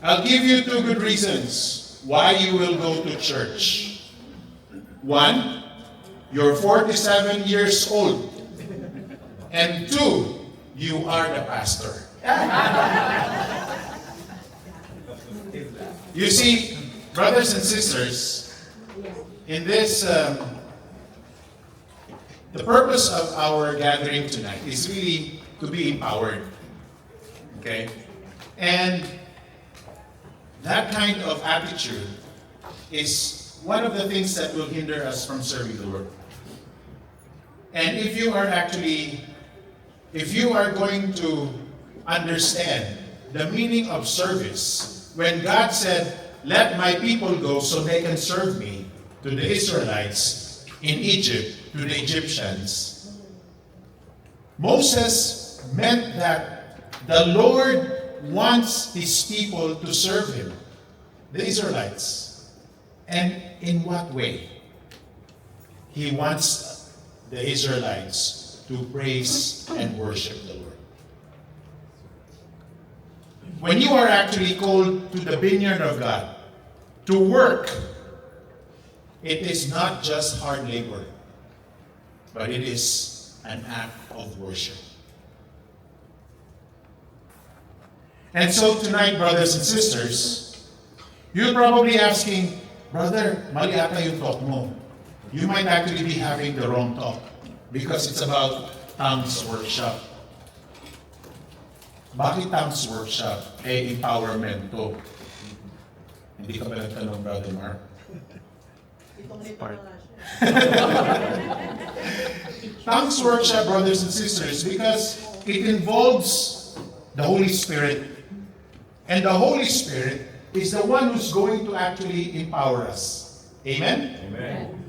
I'll give you two good reasons why you will go to church. One, you're 47 years old. And two, you are the pastor. You see, brothers and sisters, in this, the purpose of our gathering tonight is really to be empowered. Okay? And that kind of attitude is one of the things that will hinder us from serving the Lord. And if you are going to understand the meaning of service, when God said, "Let my people go so they can serve me," to the Israelites in Egypt, to the Egyptians, Moses meant that the Lord wants his people to serve him, the Israelites. And in what way? He wants the Israelites to praise and worship the Lord. When you are actually called to the vineyard of God, to work, it is not just hard labor, but it is an act of worship. And so tonight, brothers and sisters, you're probably asking, "Brother, mali ata yung talk mo." You might actually be having the wrong talk because it's about tongues workshop. Bakit tongues workshop? Empowerment to. Hindi ka ba nagtanong, Brother Mark? Part. Tongues workshop, brothers and sisters, because it involves the Holy Spirit. And the Holy Spirit is the one who's going to actually empower us. Amen? Amen.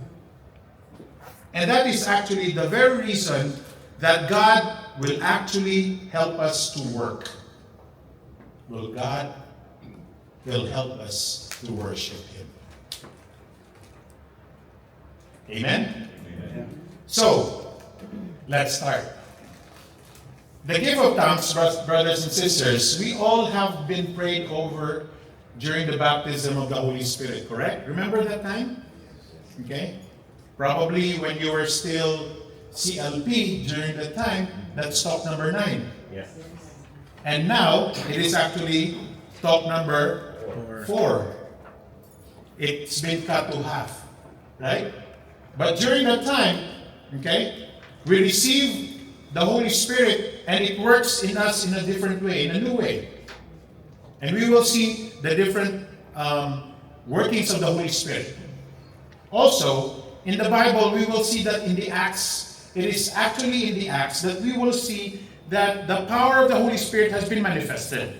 And that is actually the very reason that God will actually help us to work. Well, God will help us to worship Him. Amen? Amen. So, let's start. The gift of tongues, brothers and sisters, we all have been prayed over during the baptism of the Holy Spirit, correct? Remember that time? Okay? Probably when you were still CLP during that time, that's talk number 9. Yes. And now, it is actually talk number 4. It's been cut to half, right? But during that time, okay, we receive the Holy Spirit and it works in us in a different way, in a new way. And we will see the different workings of the Holy Spirit. Also, in the Bible, we will see that in the Acts, it is actually in the Acts that we will see that the power of the Holy Spirit has been manifested.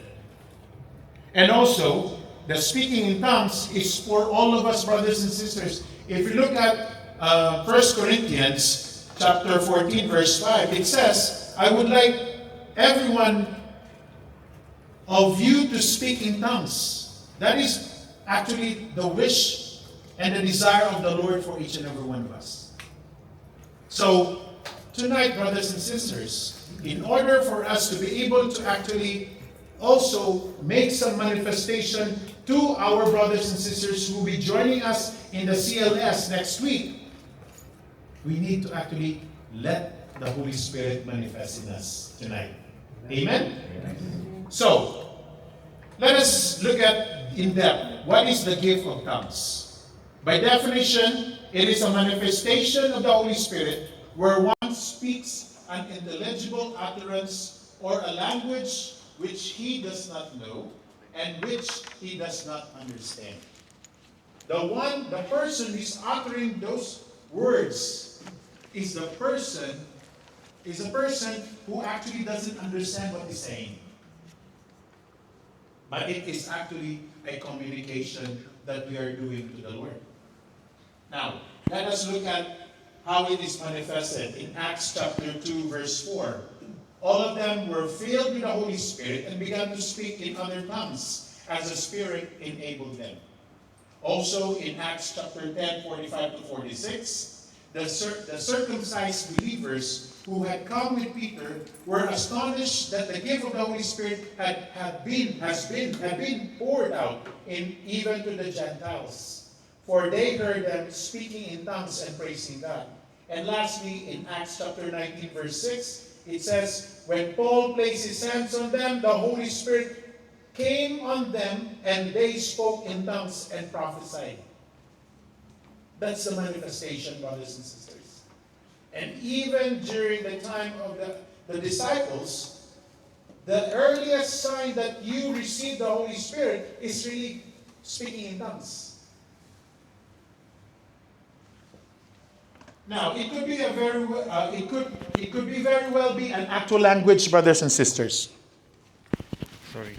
And also, the speaking in tongues is for all of us, brothers and sisters. If you look at 1 Corinthians chapter 14, verse 5, it says, "I would like every one of you to speak in tongues." That is actually the wish and the desire of the Lord for each and every one of us. So, tonight, brothers and sisters, in order for us to be able to actually also make some manifestation to our brothers and sisters who will be joining us in the CLS next week, we need to actually let the Holy Spirit manifest in us tonight. Amen? So, let us look at in depth, what is the gift of tongues? By definition, it is a manifestation of the Holy Spirit where one speaks an intelligible utterance or a language which he does not know and which he does not understand. The person who is uttering those words is a person who actually doesn't understand what he's saying. But it is actually a communication that we are doing to the Lord. Now, let us look at how it is manifested in Acts chapter 2, verse 4. All of them were filled with the Holy Spirit and began to speak in other tongues as the Spirit enabled them. Also in Acts chapter 10, 45 to 46, the circumcised believers who had come with Peter were astonished that the gift of the Holy Spirit had been poured out even to the Gentiles. For they heard them speaking in tongues and praising God. And lastly, in Acts chapter 19, verse 6, it says, when Paul placed his hands on them, the Holy Spirit came on them, and they spoke in tongues and prophesied. That's the manifestation, brothers and sisters. And even during the time of the disciples, the earliest sign that you receive the Holy Spirit is really speaking in tongues. Now, it could be it could be very well be an actual language, brothers and sisters. Sorry.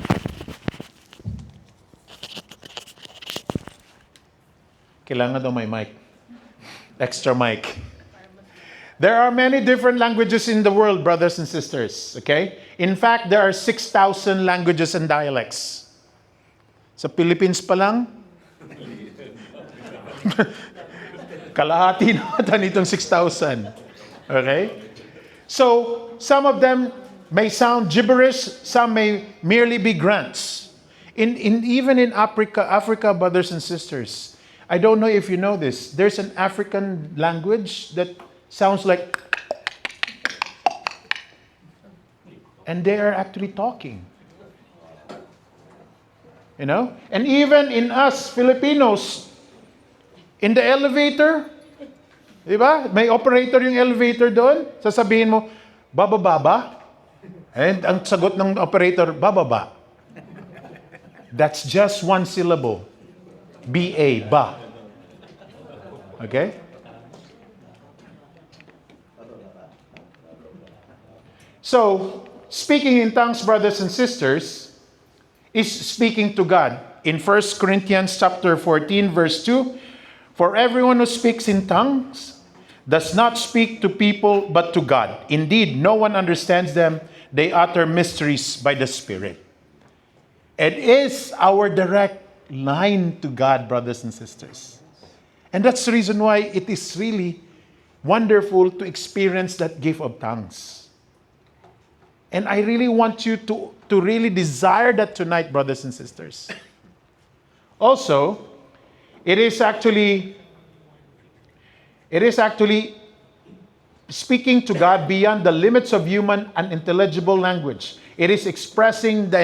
Kailangan daw may mic. Extra mic. There are many different languages in the world, brothers and sisters. Okay? In fact, there are 6,000 languages and dialects. Sa Philippines pa lang, kalahati na ata nitong 6,000. Okay? So, some of them may sound gibberish, some may merely be grunts. Even in Africa, brothers and sisters, I don't know if you know this, there's an African language that sounds like, and they are actually talking. You know? And even in us Filipinos, in the elevator, di ba? May operator yung elevator doon. Sasabihin mo, bababa ba? And ang sagot ng operator, bababa. That's just one syllable. B-A, ba. Okay? So, speaking in tongues, brothers and sisters, is speaking to God. In 1 Corinthians chapter 14, verse 2, for everyone who speaks in tongues does not speak to people but to God. Indeed, no one understands them. They utter mysteries by the Spirit. It is our direct line to God, brothers and sisters. And that's the reason why it is really wonderful to experience that gift of tongues. And I really want you to really desire that tonight, brothers and sisters. Also, it is actually speaking to God beyond the limits of human and intelligible language. It is expressing the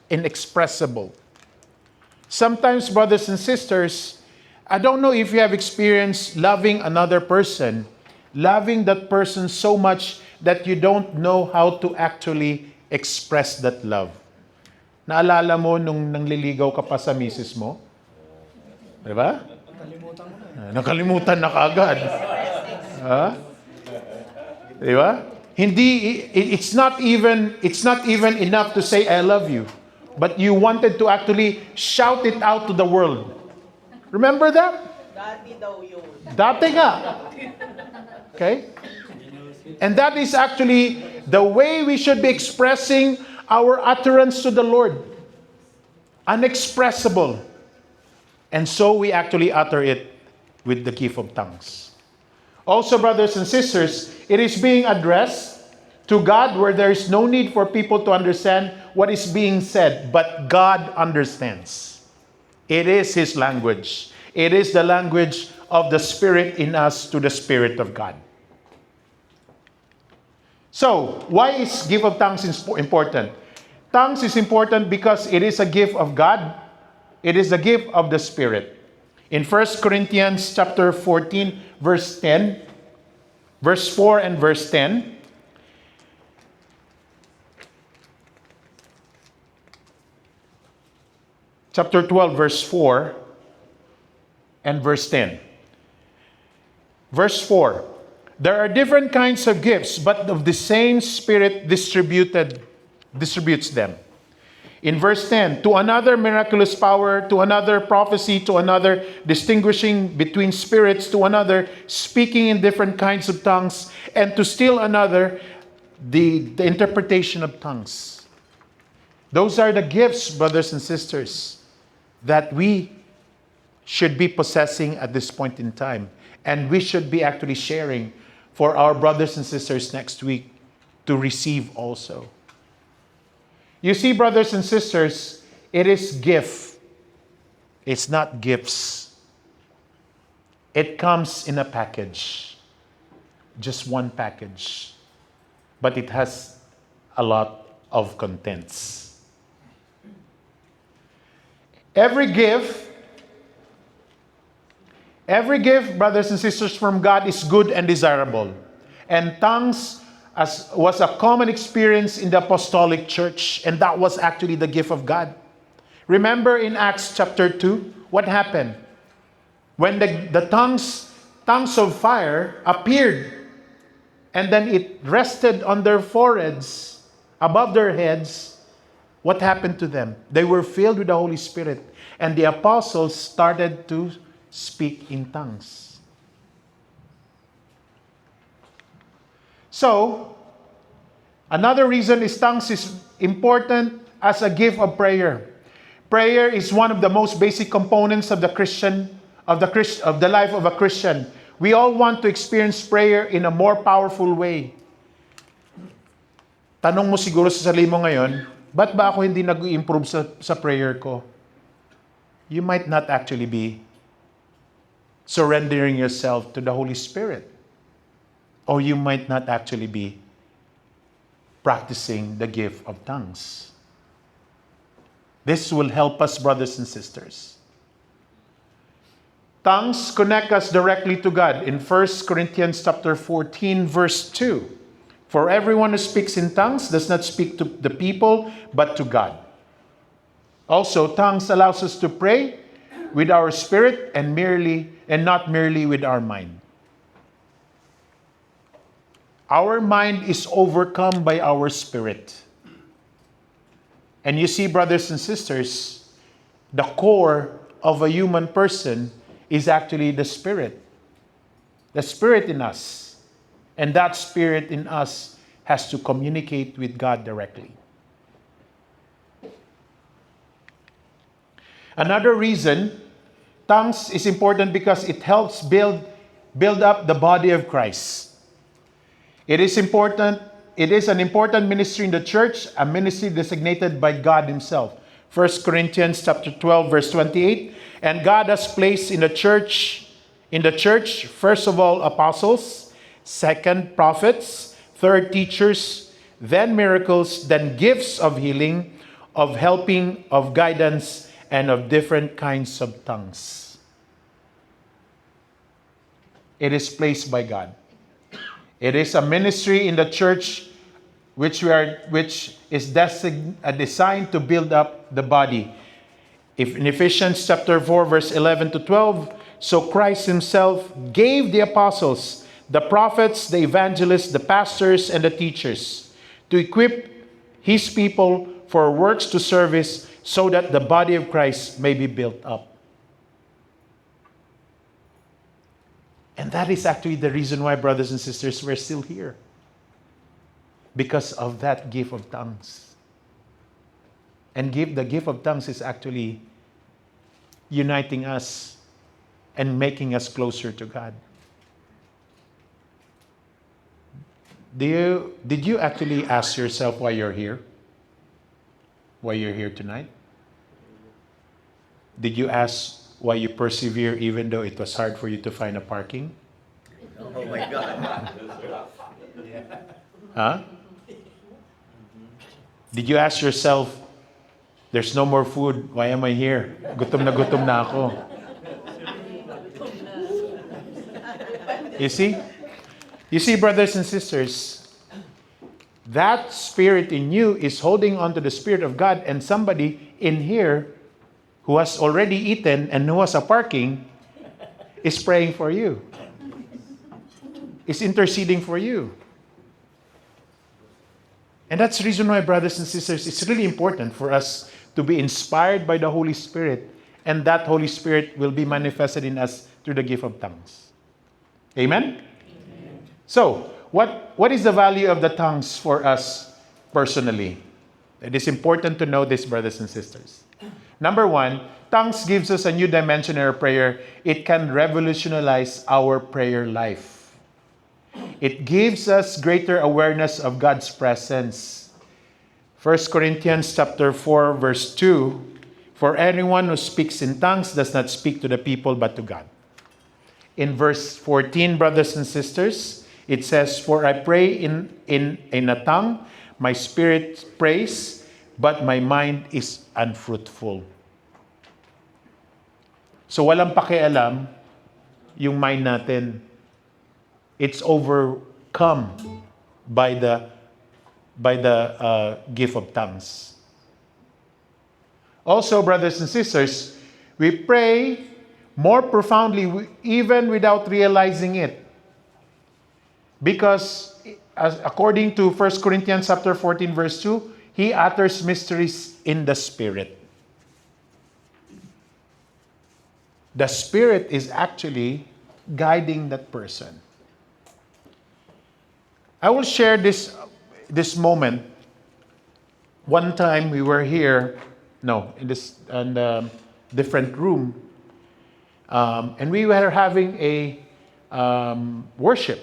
inexpressible. Sometimes, brothers and sisters, I don't know if you have experienced loving another person, loving that person so much that you don't know how to actually express that love. Naalala mo nung nangliligaw ka pa sa misis mo? Diba? Nakalimutan na kaagad. Diba? It's not even enough to say I love you. But you wanted to actually shout it out to the world. Remember that? Dati daw yun. Dati nga. Okay? And that is actually the way we should be expressing our utterance to the Lord. Unexpressible. And so we actually utter it with the gift of tongues. Also, brothers and sisters, it is being addressed to God where there is no need for people to understand what is being said, but God understands. It is His language. It is the language of the Spirit in us to the Spirit of God. So, why is gift of tongues important? Tongues is important because it is a gift of God. It is a gift of the Spirit. In 1 Corinthians chapter 14, verse 10, verse 4 and verse 10, chapter 12, verse 4 and verse 10. Verse 4, there are different kinds of gifts, but of the same Spirit distributes them. In verse 10, to another miraculous power, to another prophecy, to another distinguishing between spirits, to another speaking in different kinds of tongues, and to still another the interpretation of tongues. Those are the gifts, brothers and sisters, that we should be possessing at this point in time. And we should be actually sharing for our brothers and sisters next week to receive also. You see, brothers and sisters, it is gift. It's not gifts. It comes in a package. Just one package. But it has a lot of contents. Every gift, brothers and sisters, from God is good and desirable. And tongues was a common experience in the apostolic church, and that was actually the gift of God. Remember in Acts chapter 2, what happened? When the tongues of fire appeared, and then it rested on their foreheads, above their heads, what happened to them? They were filled with the Holy Spirit, and the apostles started to speak in tongues. So, another reason is tongues is important as a gift of prayer. Prayer is one of the most basic components of the life of a Christian. We all want to experience prayer in a more powerful way. Tanong mo siguro sa sarili mo ngayon, ba't ba ako hindi nag-improve sa prayer ko? You might not actually be surrendering yourself to the Holy Spirit. Or you might not actually be practicing the gift of tongues. This will help us, brothers and sisters. Tongues connect us directly to God. In 1 Corinthians chapter 14, verse 2. For everyone who speaks in tongues does not speak to the people, but to God. Also, tongues allows us to pray with our spirit and not merely with our mind. Our mind is overcome by our spirit. And you see, brothers and sisters, the core of a human person is actually the spirit. The spirit in us. And that spirit in us has to communicate with God directly. Another reason tongues is important because it helps build up the body of Christ. It is an important ministry in the church, a ministry designated by God Himself. 1 Corinthians chapter 12, verse 28. And God has placed in the church, first of all, apostles, second, prophets, third, teachers, then miracles, then gifts of healing, of helping, of guidance, and of different kinds of tongues. It is placed by God. It is a ministry in the church which is designed to build up the body. In Ephesians chapter 4, verse 11 to 12, so Christ Himself gave the apostles, the prophets, the evangelists, the pastors, and the teachers to equip His people for works to service so that the body of Christ may be built up. And that is actually the reason why, brothers and sisters, we're still here. Because of that gift of tongues. And the gift of tongues is actually uniting us and making us closer to God. Did you actually ask yourself why you're here? Why you're here tonight? Did you ask why you persevere even though it was hard for you to find a parking? Oh my God. Huh? Did you ask yourself, there's no more food, why am I here? Gutom na ako. You see, brothers and sisters, that spirit in you is holding on to the Spirit of God, and somebody in here who has already eaten and who has a parking is praying for you. Is interceding for you. And that's the reason why, brothers and sisters, it's really important for us to be inspired by the Holy Spirit, and that Holy Spirit will be manifested in us through the gift of tongues. Amen? Amen. So, what is the value of the tongues for us personally? It is important to know this, brothers and sisters. Number one, tongues gives us a new dimension in our prayer. It can revolutionize our prayer life. It gives us greater awareness of God's presence. 1 Corinthians chapter 4, verse 2, for anyone who speaks in tongues does not speak to the people but to God. In verse 14, brothers and sisters, it says, for I pray in a tongue, my spirit prays, but my mind is unfruitful. So walang pakialam yung mind natin. It's overcome by the gift of tongues. Also, brothers and sisters, we pray more profoundly even without realizing it. Because according to 1 Corinthians chapter 14 verse 2, he utters mysteries in the Spirit. The Spirit is actually guiding that person. I will share this moment. One time we were here, in a different room, and we were having a worship.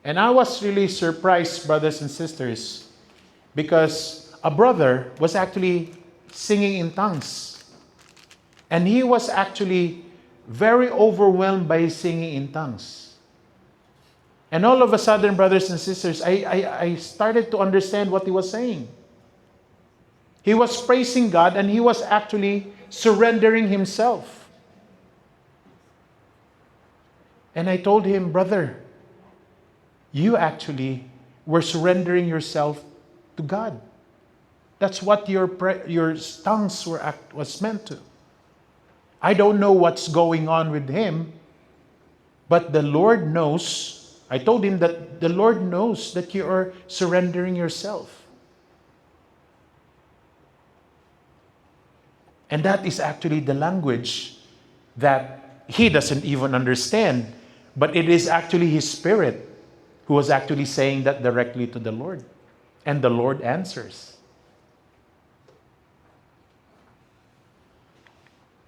And I was really surprised, brothers and sisters, because a brother was actually singing in tongues. And he was actually very overwhelmed by his singing in tongues. And all of a sudden, brothers and sisters, I started to understand what he was saying. He was praising God and he was actually surrendering himself. And I told him, brother, you actually were surrendering yourself to God. That's what your tongues was meant to. I don't know what's going on with him, but the Lord knows. I told him that the Lord knows that you are surrendering yourself. And that is actually the language that he doesn't even understand, but it is actually his spirit who was actually saying that directly to the Lord. And the Lord answers.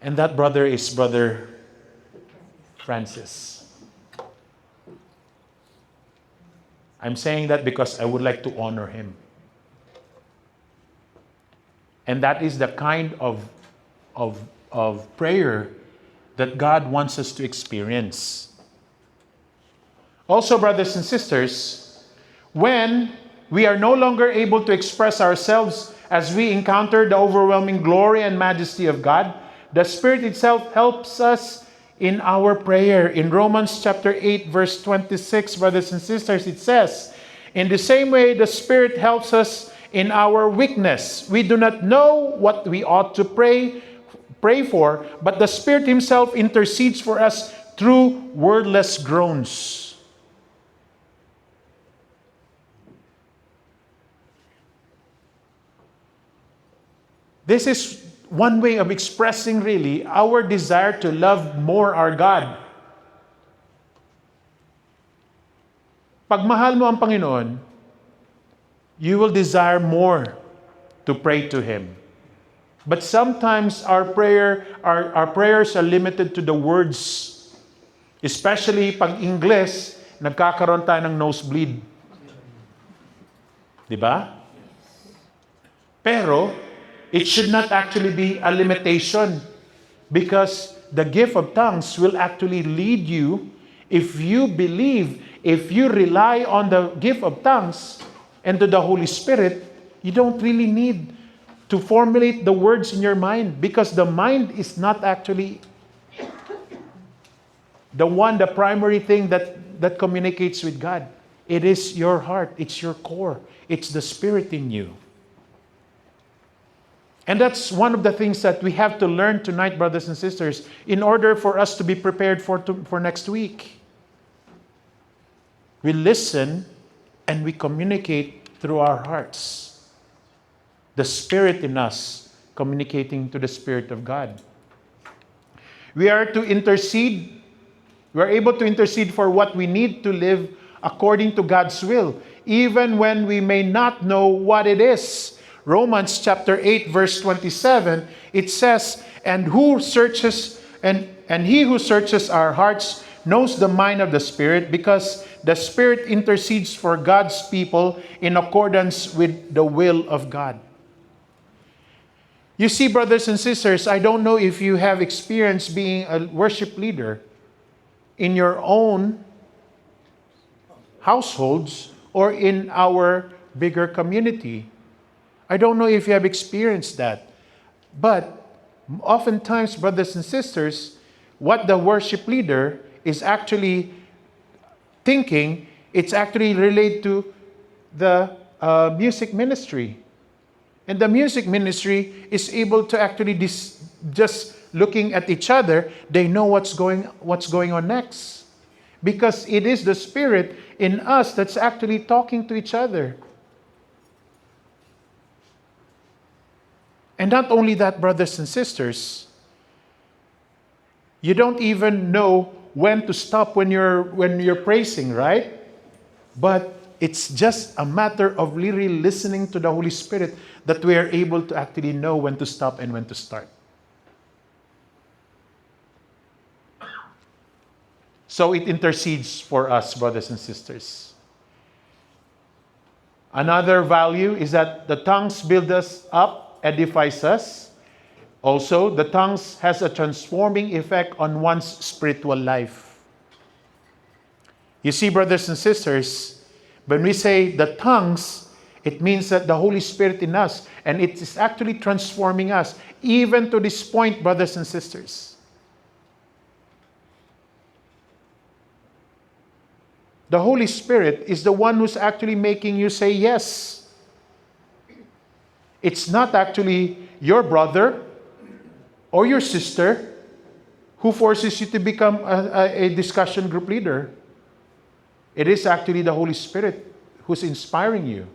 And that brother is Brother Francis. I'm saying that because I would like to honor him. And that is the kind of prayer that God wants us to experience. Also, brothers and sisters, when we are no longer able to express ourselves as we encounter the overwhelming glory and majesty of God, the Spirit itself helps us in our prayer. In Romans chapter 8, verse 26, brothers and sisters, it says, in the same way, the Spirit helps us in our weakness. We do not know what we ought to pray for, but the Spirit Himself intercedes for us through wordless groans. This is one way of expressing really our desire to love more our God. Pag mahal mo ang Panginoon, you will desire more to pray to Him. But sometimes our prayers are limited to the words. Especially pag English, nagkakaroon tayo ng nosebleed. Diba? Pero, it should not actually be a limitation, because the gift of tongues will actually lead you, if you believe, if you rely on the gift of tongues and to the Holy Spirit, you don't really need to formulate the words in your mind, because the mind is not actually the primary thing that communicates with God. It is your heart, it's your core, it's the Spirit in you. And that's one of the things that we have to learn tonight, brothers and sisters, in order for us to be prepared for next week. We listen and we communicate through our hearts. The Spirit in us communicating to the Spirit of God. We are to intercede. We are able to intercede for what we need to live according to God's will, even when we may not know what it is. Romans chapter 8 verse 27, it says, and he who searches our hearts knows the mind of the Spirit, because the Spirit intercedes for God's people in accordance with the will of God. You see, brothers and sisters, I don't know if you have experienced being a worship leader in your own households or in our bigger community. I don't know if you have experienced that. But oftentimes, brothers and sisters, what the worship leader is actually thinking, it's actually related to the music ministry. And the music ministry is able to actually just looking at each other, they know what's going on next. Because it is the Spirit in us that's actually talking to each other. And not only that, brothers and sisters, you don't even know when to stop when you're praising, right? But it's just a matter of really listening to the Holy Spirit that we are able to actually know when to stop and when to start. So it intercedes for us, brothers and sisters. Another value is that the tongues build us up, edifies us. Also, the tongues has a transforming effect on one's spiritual life. You see, brothers and sisters, when we say the tongues, it means that the Holy Spirit in us, and it is actually transforming us, even to this point, brothers and sisters. The Holy Spirit is the one who's actually making you say yes. It's not actually your brother or your sister who forces you to become a discussion group leader. It is actually the Holy Spirit who's inspiring you.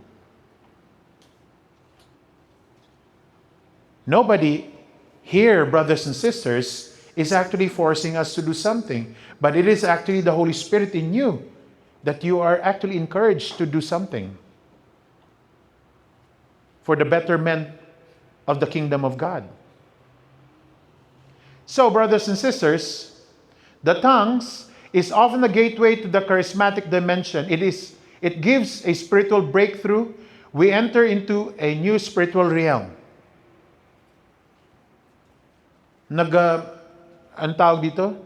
Nobody here, brothers and sisters, is actually forcing us to do something. But it is actually the Holy Spirit in you that you are actually encouraged to do something for the betterment of the kingdom of God. So, brothers and sisters, the tongues is often a gateway to the charismatic dimension. It gives a spiritual breakthrough. We enter into a new spiritual realm. Ang tawag dito?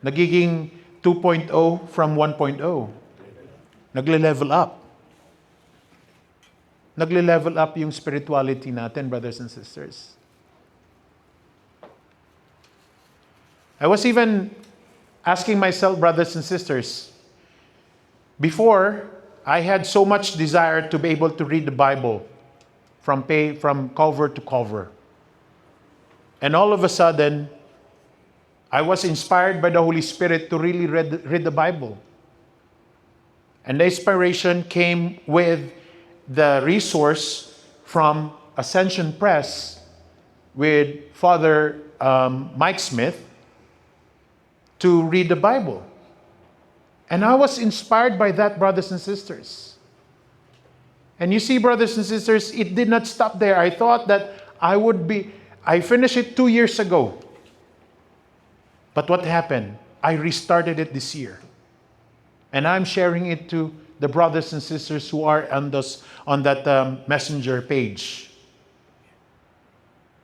Nagiging 2.0 from 1.0. Nagle-level up. Nagle-level up yung spirituality natin, brothers and sisters. I was even asking myself, brothers and sisters, before, I had so much desire to be able to read the Bible from cover to cover. And all of a sudden, I was inspired by the Holy Spirit to really read the Bible. And the inspiration came with the resource from Ascension Press with Father Mike Smith to read the Bible. And I was inspired by that, brothers and sisters. And you see, brothers and sisters, it did not stop there. I thought that I finished it 2 years ago. But what happened? I restarted it this year. And I'm sharing it to the brothers and sisters who are on that messenger page.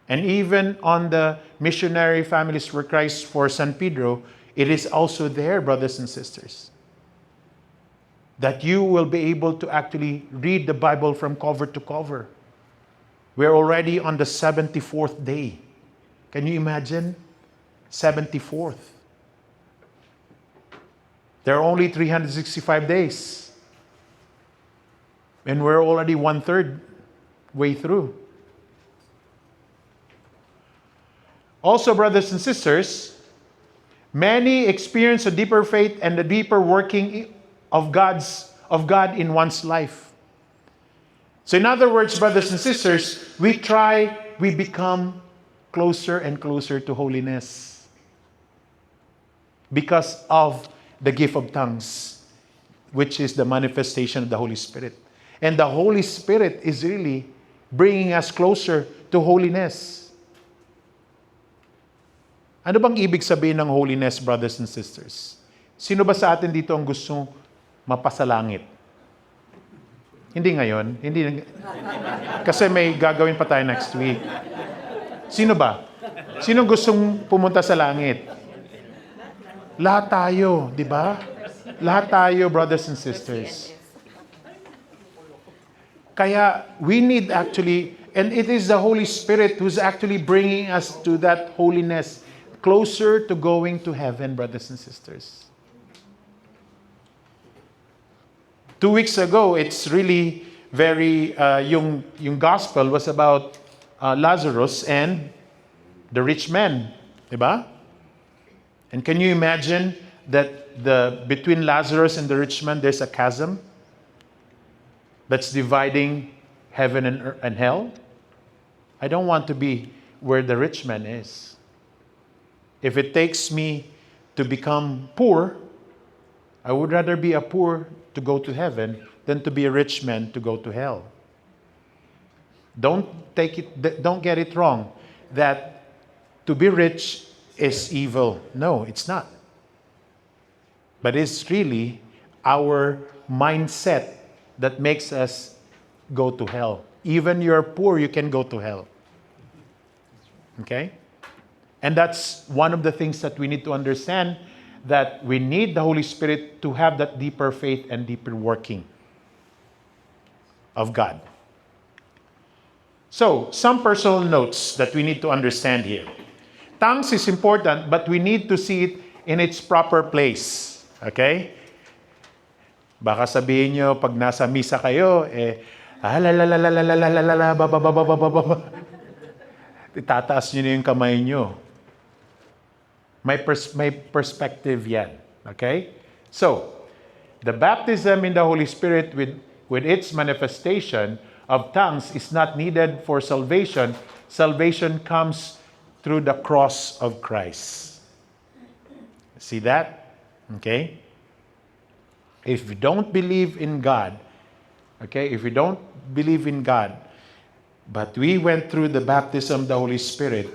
And even on the Missionary Families for Christ for San Pedro, it is also there, brothers and sisters, that you will be able to actually read the Bible from cover to cover. We're already on the 74th day. Can you imagine? 74th. There are only 365 days. And we're already 1/3 way through. Also, brothers and sisters, many experience a deeper faith and a deeper working of God in one's life. So in other words, brothers and sisters, we become closer and closer to holiness because of the gift of tongues, which is the manifestation of the Holy Spirit. And the Holy Spirit is really bringing us closer to holiness. Ano bang ibig sabihin ng holiness, brothers and sisters? Sino ba sa atin dito ang gustong mapasalangit? Hindi ngayon. Hindi. Kasi may gagawin pa tayo next week. Sino ba? Sino gustong pumunta sa langit? Lahat tayo, di ba? Lahat tayo, brothers and sisters. Kaya we need actually, and it is the Holy Spirit who's actually bringing us to that holiness, closer to going to heaven, brothers and sisters. 2 weeks ago, it's really very, yung gospel was about Lazarus and the rich man, diba? And can you imagine that between Lazarus and the rich man, there's a chasm that's dividing heaven and hell? I don't want to be where the rich man is. If it takes me to become poor, I would rather be a poor to go to heaven than to be a rich man to go to hell. Don't get it wrong that to be rich is evil. No, it's not. But it's really our mindset that makes us go to hell. Even you're poor, you can go to hell. Okay? And that's one of the things that we need to understand, that we need the Holy Spirit to have that deeper faith and deeper working of God. So, some personal notes that we need to understand here. Tongues is important, but we need to see it in its proper place. Okay? Baka sabihin nyo, pag nasa misa kayo, itataas nyo na yung kamay nyo. May perspective yan. Okay? So, the baptism in the Holy Spirit with its manifestation of tongues is not needed for salvation. Salvation comes through the cross of Christ. See that? Okay? If we don't believe in God, okay, if we don't believe in God, but we went through the baptism of the Holy Spirit,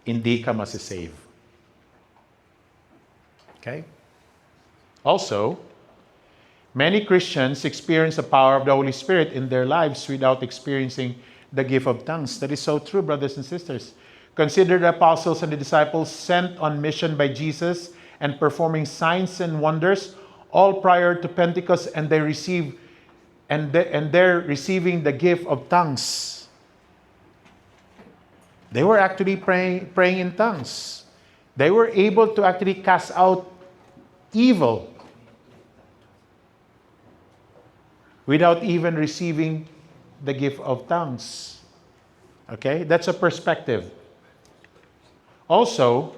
hindi ka masisave. Okay? Also, many Christians experience the power of the Holy Spirit in their lives without experiencing the gift of tongues. That is so true, brothers and sisters. Consider the apostles and the disciples sent on mission by Jesus and performing signs and wonders all prior to Pentecost, and they're receiving the gift of tongues. They were actually praying in tongues. They were able to actually cast out evil without even receiving the gift of tongues. Okay? That's a perspective. Also,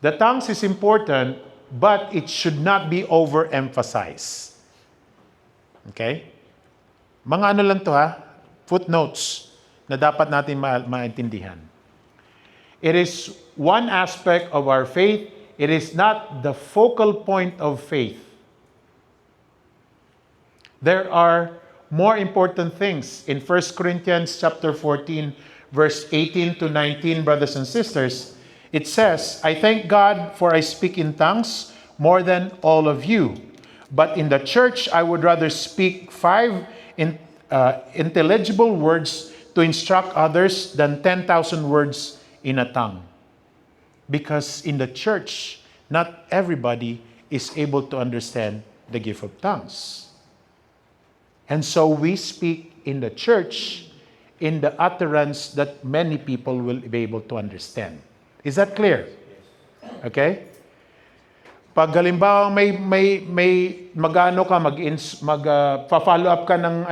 the tongues is important, but it should not be overemphasized. Okay? Mga ano lang to ha? Footnotes na dapat natin maintindihan. It is one aspect of our faith. It is not the focal point of faith. There are more important things. In 1 Corinthians chapter 14, verse 18 to 19, brothers and sisters, it says, I thank God for I speak in tongues more than all of you. But in the church, I would rather speak 5 intelligible words to instruct others than 10,000 words in a tongue. Because in the church, not everybody is able to understand the gift of tongues. And so we speak in the church in the utterance that many people will be able to understand. Is that clear? Okay? Pag halimbawa may magano ka follow up ka ng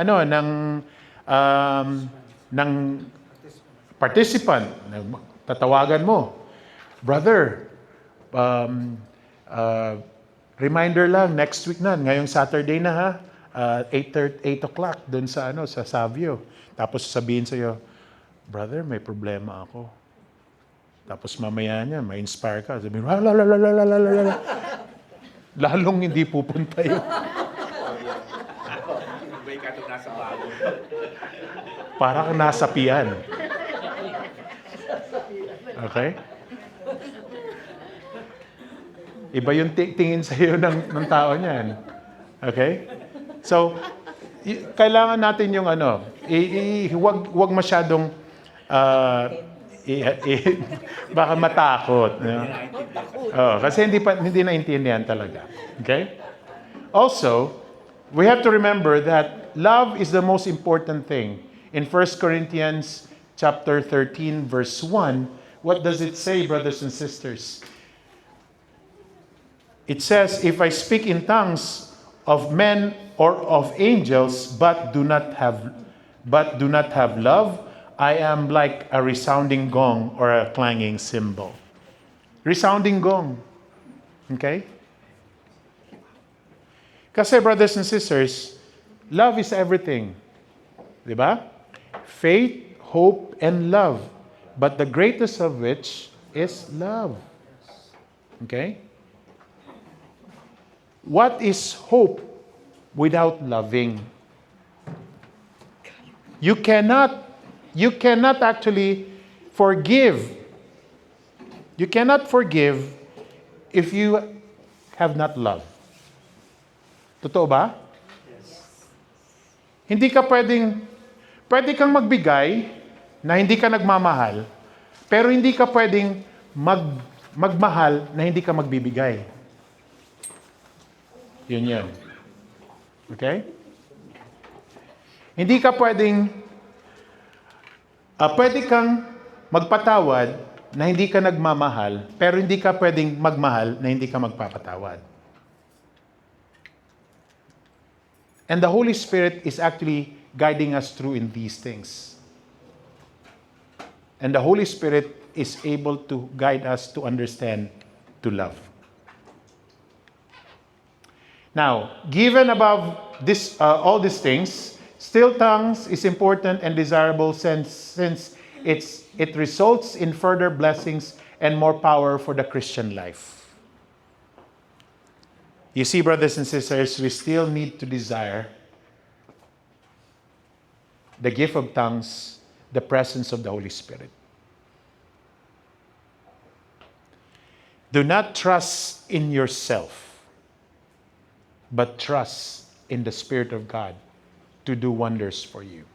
participant, tatawagan mo, brother, reminder lang, next week na, ngayong Saturday na ha, 8 o'clock doon sa Savio. Tapos sabihin sa'yo, brother, may problema ako. Tapos mamaya niya, may inspire ka. Sabihin, lalong hindi pupunta yun. Para kang nasapian. Okay? Iba yung tingin sa iyo ng tao niyan. Okay? So, kailangan natin yung ano, wag masyadong baka matakot. No? Oh, kasi hindi naintindihan talaga. Okay? Also, we have to remember that love is the most important thing. In 1 Corinthians chapter 13 verse 1, what does it say, brothers and sisters? It says, if I speak in tongues of men or of angels, but do not have love, I am like a resounding gong or a clanging cymbal. Resounding gong. Okay? Kasi, brothers and sisters, love is everything. Diba? Faith, hope, and love. But the greatest of which is love. Okay? What is hope without loving? You cannot actually forgive. You cannot forgive if you have not love. Totoo ba? Hindi ka pwede kang magbigay na hindi ka nagmamahal, pero hindi ka pwedeng magmahal na hindi ka magbibigay. Yun yan. Okay? Hindi ka pwede kang magpatawad na hindi ka nagmamahal, pero hindi ka pwedeng magmahal na hindi ka magpapatawad. And the Holy Spirit is actually guiding us through in these things. And the Holy Spirit is able to guide us to understand, to love. Now, given above this, all these things, still tongues is important and desirable since it results in further blessings and more power for the Christian life. You see, brothers and sisters, we still need to desire the gift of tongues, the presence of the Holy Spirit. Do not trust in yourself, but trust in the Spirit of God to do wonders for you.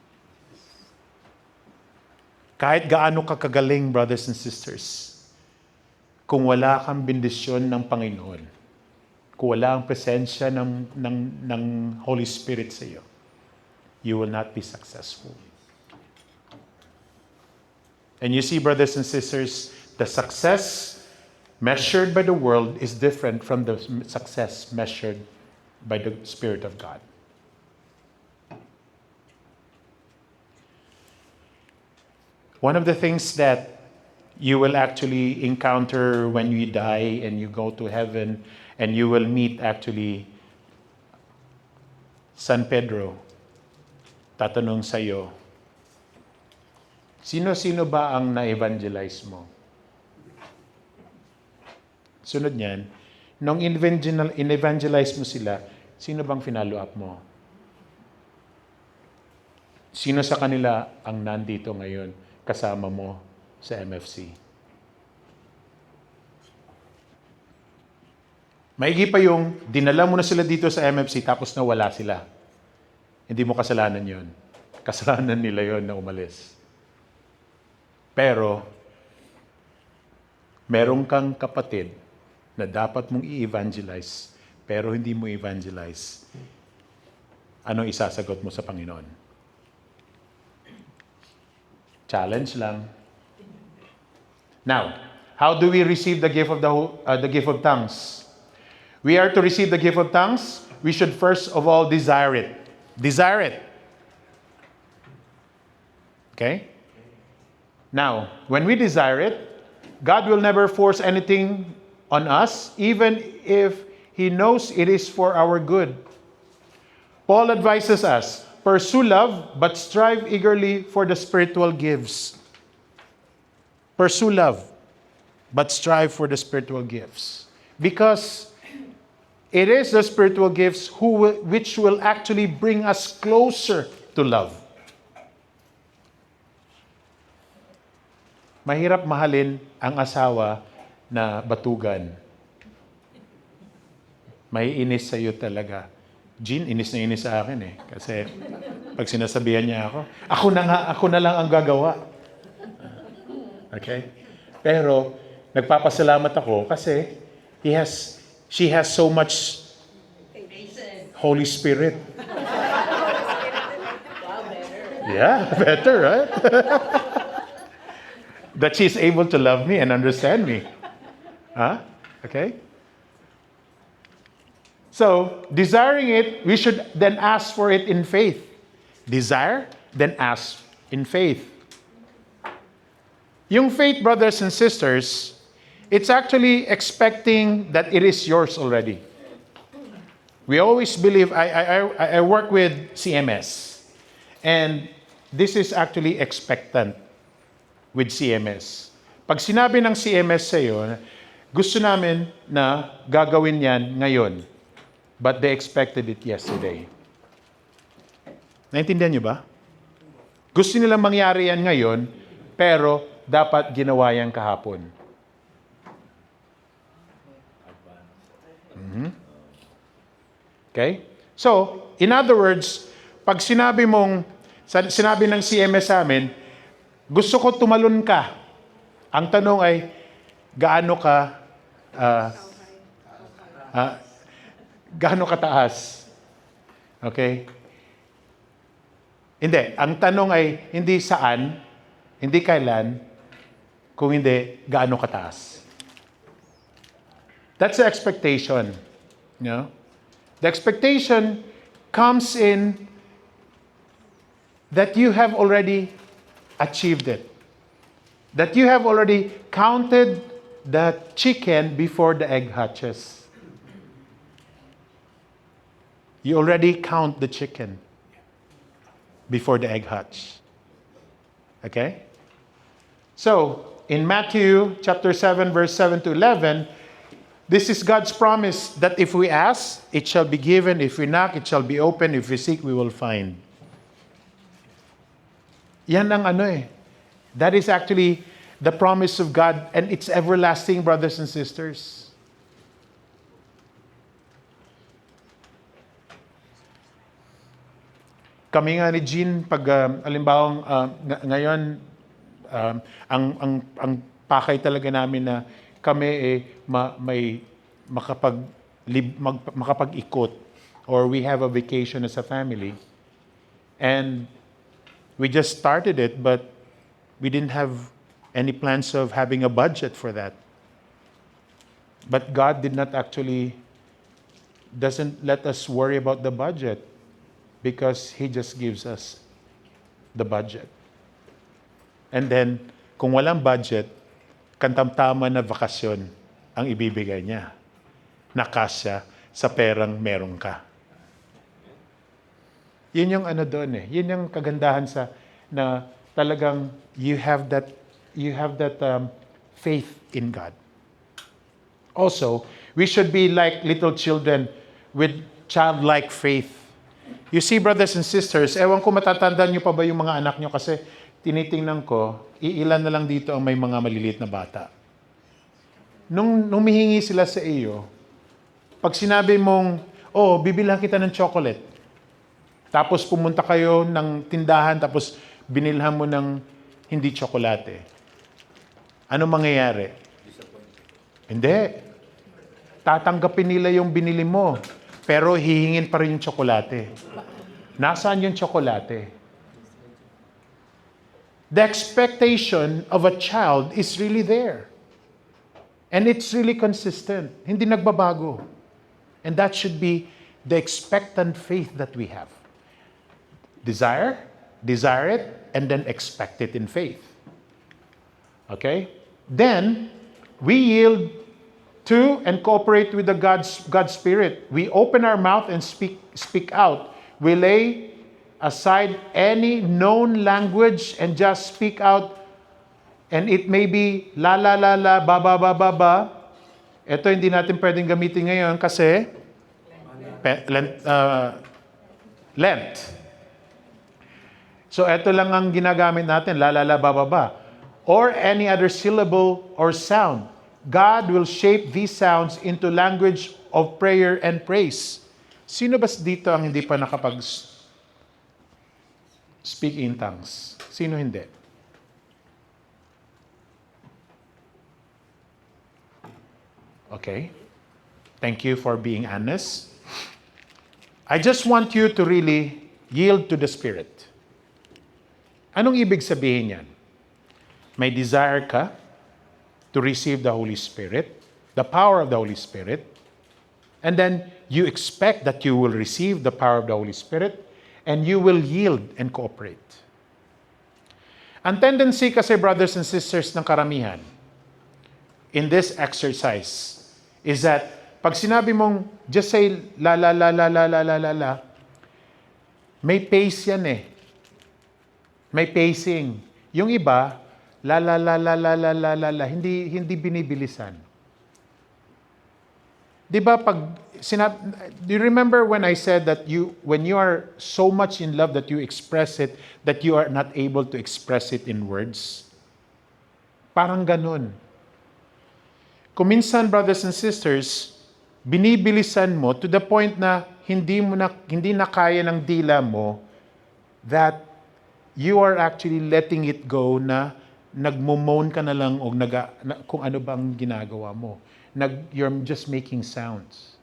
Kahit gaano ka kagaling, brothers and sisters, kung wala kang bendisyon ng Panginoon, kung wala ang presensya ng Holy Spirit sa iyo, you will not be successful. And you see, brothers and sisters, the success measured by the world is different from the success measured by the Spirit of God. One of the things that you will actually encounter when you die and you go to heaven and you will meet actually San Pedro, tatanong sa iyo, sino-sino ba ang na-evangelize mo? Sunod niyan, nung in-evangelize mo sila, sino bang finalo up mo? Sino sa kanila ang nandito ngayon kasama mo sa MFC? Maigi pa yung dinala mo na sila dito sa MFC tapos nawala sila. Hindi mo kasalanan yun. Kasalanan nila yun na umalis. Pero, meron kang kapatid na dapat mong i-evangelize, pero hindi mo evangelize. Anong isasagot mo sa Panginoon? Challenge lang. Now, how do we receive the gift of the gift of tongues? We are to receive the gift of tongues. We should first of all desire it. Desire it. Okay? Now, when we desire it, God will never force anything on us, even if He knows it is for our good. Paul advises us, pursue love, but strive eagerly for the spiritual gifts. Pursue love, but strive for the spiritual gifts. Because it is the spiritual gifts which will actually bring us closer to love. Mahirap mahalin ang asawa na batugan. May inis sa iyo talaga. Jean, inis na inis sa akin eh. Kasi pag sinasabihan niya ako na lang ang gagawa. Okay? Pero, nagpapasalamat ako kasi she has so much Holy Spirit. Yeah, better, right? That she's able to love me and understand me. Huh? Okay? So, desiring it, we should then ask for it in faith. Desire, then ask in faith. Yung faith, brothers and sisters, it's actually expecting that it is yours already. We always believe, I work with CMS, and this is actually expectant with CMS. Pag sinabi ng CMS sa iyo, gusto namin na gagawin yan ngayon, but they expected it yesterday. Naintindihan niyo ba? Gusto nilang mangyari yan ngayon, pero dapat ginawa yan kahapon. Okay? So, in other words, pag sinabi ng CMS sa amin, gusto ko tumalon ka. Ang tanong ay, gaano kataas? Okay? Hindi. Ang tanong ay, hindi saan, hindi kailan, kung hindi, gaano kataas. That's the expectation. You know? The expectation comes in that you have already achieved it. That you have already counted the chicken before the egg hatches. You already count the chicken before the egg hatch. Okay? So, in Matthew chapter 7, verse 7 to 11, this is God's promise that if we ask, it shall be given. If we knock, it shall be open. If we seek, we will find. Yan ang That is actually the promise of God, and it's everlasting, brothers and sisters. Kami nga ni Jean, pag alimbawang ngayon, ang pakay talaga namin na kami may makapag-ikot, or we have a vacation as a family. And we just started it, but we didn't have any plans of having a budget for that. But God doesn't let us worry about the budget, because He just gives us the budget. And then, kung walang budget, kantamtama na bakasyon ang ibibigay niya. Nakasya sa perang meron ka. Yun yung doon Yun yung kagandahan na talagang you have that faith in God. Also, we should be like little children with childlike faith. You see, brothers and sisters, ewan ko matatandaan niyo pa ba yung mga anak niyo, kasi tinitingnan ko, iilan na lang dito ang may mga maliliit na bata. Nung mihingi sila sa iyo, pag sinabi mong, bibilhan kita ng chocolate, tapos pumunta kayo ng tindahan, tapos binilhan mo ng hindi tsokolate, ano mangyayari? Hindi. Tatanggapin nila yung binili mo, pero hihingin pa rin yung tsokolate. Nasaan yung tsokolate? The expectation of a child is really there. And it's really consistent. Hindi nagbabago. And that should be the expectant faith that we have. Desire it, and then expect it in faith. Okay? Then, we yield to and cooperate with the God's Spirit. We open our mouth and speak out. We lay aside any known language and just speak out. And it may be la la la la, ba ba ba ba ba. Ito hindi natin pwedeng gamitin ngayon kasi Lent. So ito lang ang ginagamit natin, la la la ba ba ba. Or any other syllable or sound. God will shape these sounds into language of prayer and praise. Sino ba dito ang hindi pa speak in tongues? Sino hindi? Okay. Thank you for being honest. I just want you to really yield to the Spirit. Anong ibig sabihin yan? May desire ka to receive the Holy Spirit, the power of the Holy Spirit, and then you expect that you will receive the power of the Holy Spirit, and you will yield and cooperate. Ang tendency kasi, brothers and sisters, ng karamihan in this exercise is that pag sinabi mong just say la la la la la la la la la, may pace yan eh. May pacing. Yung iba, la la la la la la la la la, hindi binibilisan. 'Di ba do you remember when I said that when you are so much in love that you express it, that you are not able to express it in words? Parang ganun. Kung minsan, brothers and sisters, binibilisan mo to the point na hindi na kaya ng dila mo, that you are actually letting it go, na nagmo-moan ka na lang o kung ano bang ginagawa mo. You're just making sounds.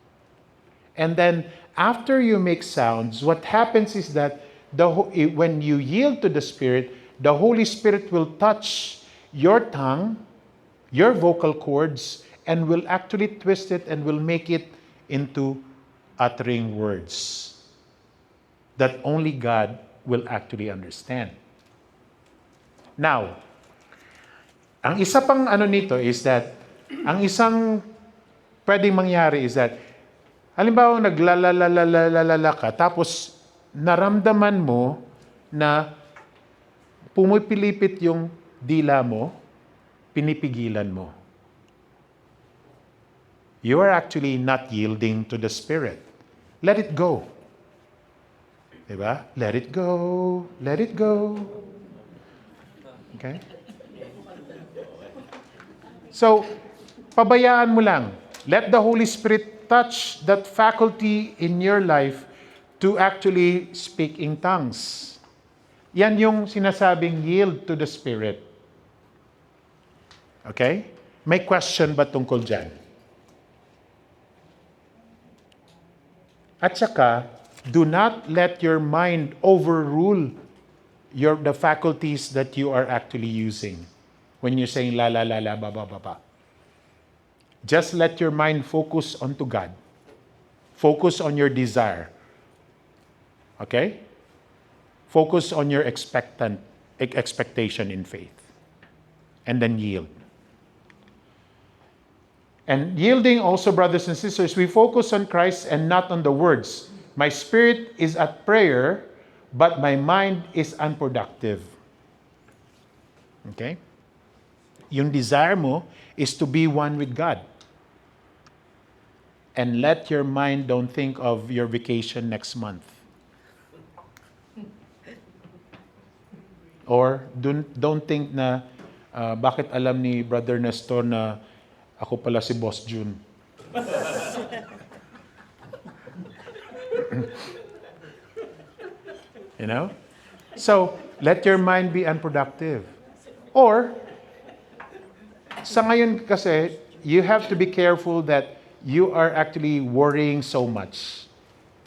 And then, after you make sounds, what happens is that when you yield to the Spirit, the Holy Spirit will touch your tongue, your vocal cords, and will actually twist it and will make it into uttering words that only God will actually understand. Now, ang isa pang nito is that, ang isang pwedeng mangyari is that, halimbawa naglalalalalala ka, tapos naramdaman mo na pumipilipit yung dila mo, pinipigilan mo. You are actually not yielding to the Spirit. Let it go. Diba? Let it go. Let it go. Okay? So, pabayaan mo lang. Let the Holy Spirit touch that faculty in your life to actually speak in tongues. Yan yung sinasabing yield to the Spirit. Okay? May question ba tungkol dyan? At saka, do not let your mind overrule the faculties that you are actually using when you're saying la la la la ba ba ba ba. Just let your mind focus onto God. Focus on your desire. Okay? Focus on your expectation in faith. And then yield. And yielding also, brothers and sisters, we focus on Christ and not on the words. My spirit is at prayer, but my mind is unproductive. Okay? Yung desire mo is to be one with God. And let your mind don't think of your vacation next month. Or don't think na bakit alam ni Brother Nestor na ako pala si Boss June. You know? So, let your mind be unproductive. Or, sa ngayon kasi, you have to be careful that you are actually worrying so much.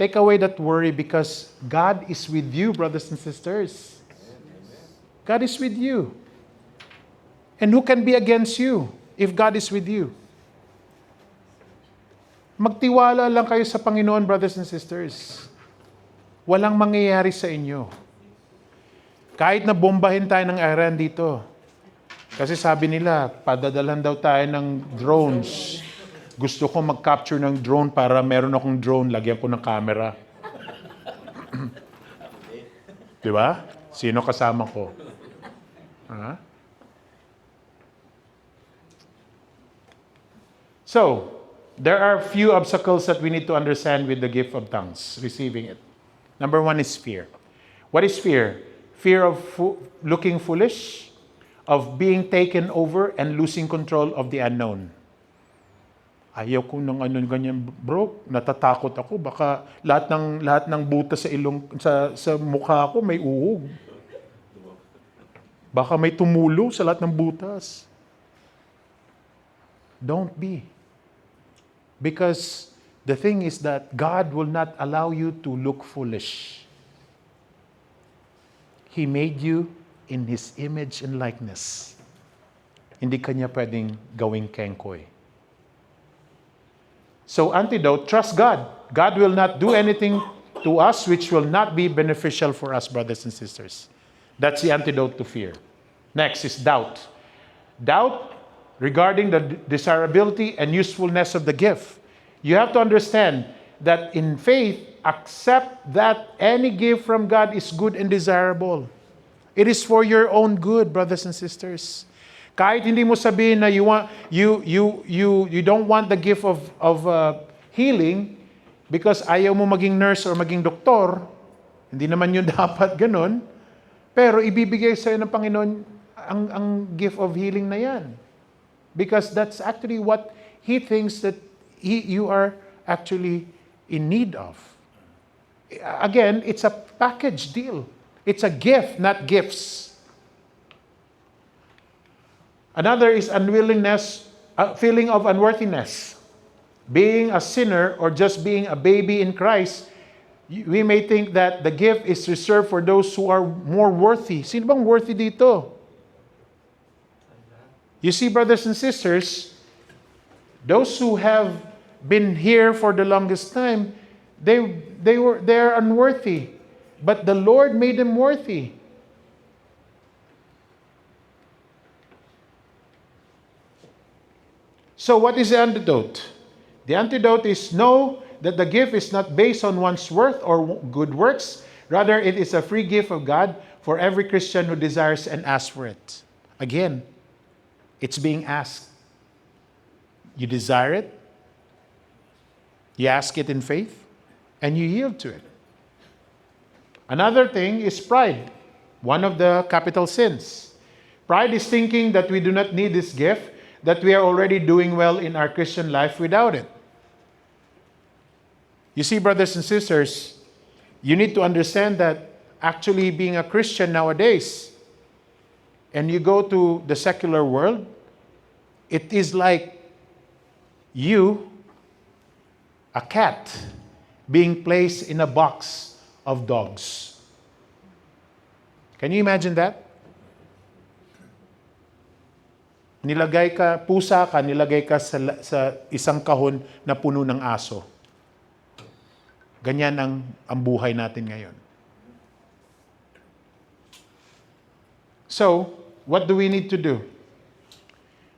Take away that worry because God is with you, brothers and sisters. God is with you. And who can be against you if God is with you? Magtiwala lang kayo sa Panginoon, brothers and sisters. Walang mangyayari sa inyo. Kahit na bombahin tayo ng Iran dito. Kasi sabi nila, padadalan daw tayo ng drones. Gusto ko mag-capture ng drone para meron akong drone, lagyan ko ng camera. Di ba? Sino kasama ko? Ha? So, there are few obstacles that we need to understand with the gift of tongues, receiving it. Number one is fear. What is fear? Fear of looking foolish, of being taken over and losing control of the unknown. Ayaw ko ng ganyan, bro. Natatakot ako. Baka lahat ng butas sa mukha ko may uhog. Baka may tumulo sa lahat ng butas. Don't be. Because the thing is that God will not allow you to look foolish. He made you in His image and likeness. Hindi kanya pwedeng gawing kengkoy. So, antidote, trust God. God will not do anything to us which will not be beneficial for us, brothers and sisters. That's the antidote to fear. Next is doubt. Doubt regarding the desirability and usefulness of the gift. You have to understand that in faith, accept that any gift from God is good and desirable. It is for your own good, brothers and sisters. Kahit hindi mo sabihin na you don't want the gift of healing because ayaw mo maging nurse or maging doktor, hindi naman yun dapat ganun, pero ibibigay sa'yo ng Panginoon ang gift of healing na yan. Because that's actually what He thinks that you are actually in need of. Again, it's a package deal. It's a gift, not gifts. Another is unwillingness, feeling of unworthiness. Being a sinner or just being a baby in Christ, we may think that the gift is reserved for those who are more worthy. Sino bang worthy dito? You see, brothers and sisters, those who have been here for the longest time, they're unworthy. But the Lord made them worthy. So what is the antidote? The antidote is know that the gift is not based on one's worth or good works. Rather, it is a free gift of God for every Christian who desires and asks for it. Again, it's being asked. You desire it, you ask it in faith, and you yield to it. Another thing is pride, one of the capital sins. Pride is thinking that we do not need this gift, that we are already doing well in our Christian life without it. You see, brothers and sisters, you need to understand that actually being a Christian nowadays, and you go to the secular world, it is like you, a cat, being placed in a box of dogs. Can you imagine that? Pusa ka, nilagay ka sa isang kahon na puno ng aso. Ganyan ang buhay natin ngayon. So, what do we need to do?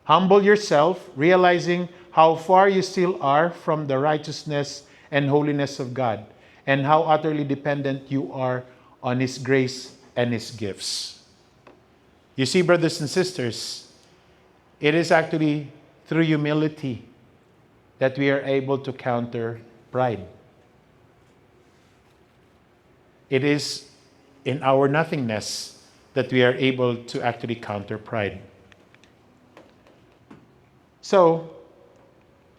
Humble yourself, realizing how far you still are from the righteousness and holiness of God, and how utterly dependent you are on His grace and His gifts. You see, brothers and sisters, it is actually through humility that we are able to counter pride. It is in our nothingness that we are able to actually counter pride. So,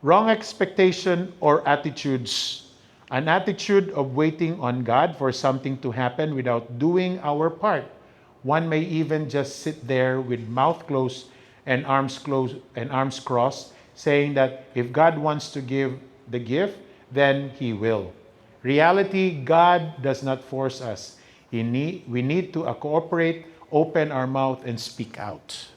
wrong expectation or attitudes. An attitude of waiting on God for something to happen without doing our part. One may even just sit there with mouth closed and arms crossed, saying that if God wants to give the gift, then He will. Reality, God does not force us. We need to cooperate, open our mouth, and speak out.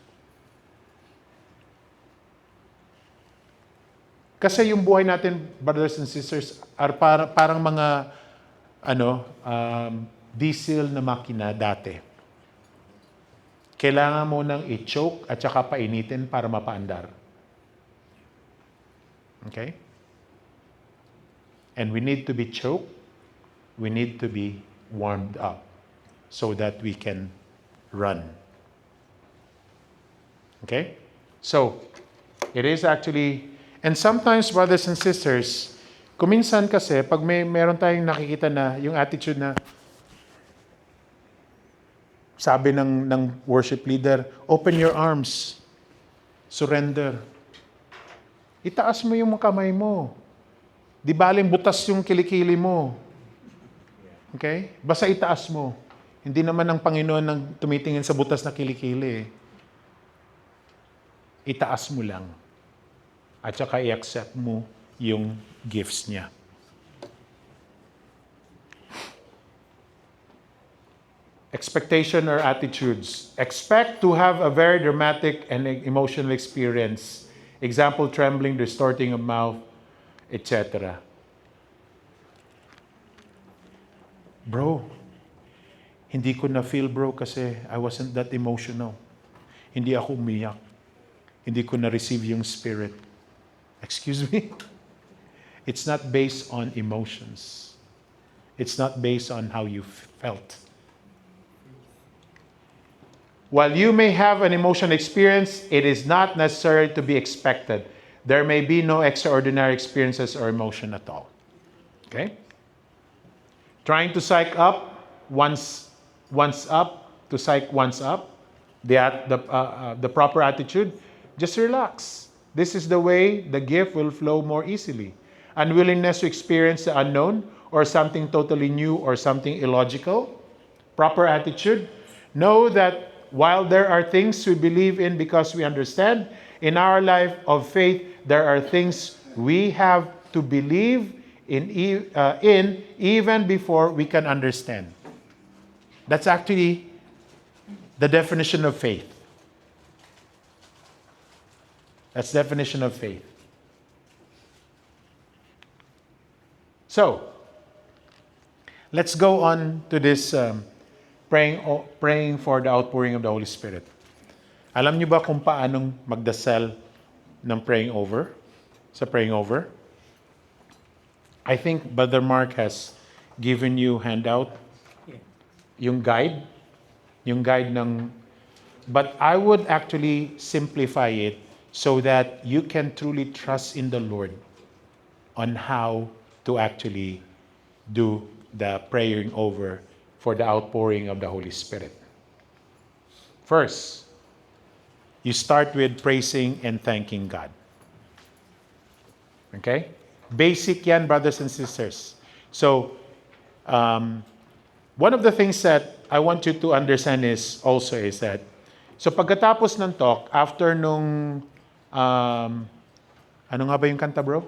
Kasi yung buhay natin, brothers and sisters, are parang mga diesel na makina dati. Kailangan mo nang i-choke at saka painitin para mapaandar. Okay? And we need to be choked. We need to be warmed up so that we can run. Okay? So, it is actually, and sometimes, brothers and sisters, kuminsan kasi, pag meron tayong nakikita na yung attitude na, sabi ng worship leader, open your arms. Surrender. Itaas mo yung kamay mo. Di baling butas yung kilikili mo. Okay? Basta itaas mo. Hindi naman ang Panginoon ang tumitingin sa butas na kilikili. Itaas mo lang. At saka i-accept mo yung gifts niya. Expectation or attitudes. Expect to have a very dramatic and emotional experience. Example, trembling, distorting of mouth, etc. Bro, hindi ko na-feel, bro, kasi I wasn't that emotional. Hindi ako umiyak. Hindi ko na-receive yung Spirit. Excuse me? It's not based on emotions. It's not based on how you felt. While you may have an emotional experience, it is not necessary to be expected. There may be no extraordinary experiences or emotion at all. Okay? Trying to psych up once up, to psych once up, the proper attitude, just relax. This is the way the gift will flow more easily. Unwillingness to experience the unknown or something totally new or something illogical. Proper attitude. Know that while there are things we believe in because we understand, in our life of faith, there are things we have to believe in even before we can understand. That's actually the definition of faith. That's the definition of faith. So, let's go on to this praying for the outpouring of the Holy Spirit. Alam niyo ba kung paanong magdasal ng praying over? Sa praying over? I think Brother Mark has given you handout, yung guide ng, but I would actually simplify it so that you can truly trust in the Lord on how to actually do the praying over for the outpouring of the Holy Spirit. First, you start with praising and thanking God. Okay? Basic yan, brothers and sisters. So, one of the things that I want you to understand is that, so pagkatapos ng talk, after nung, ano nga ba yung kanta, bro?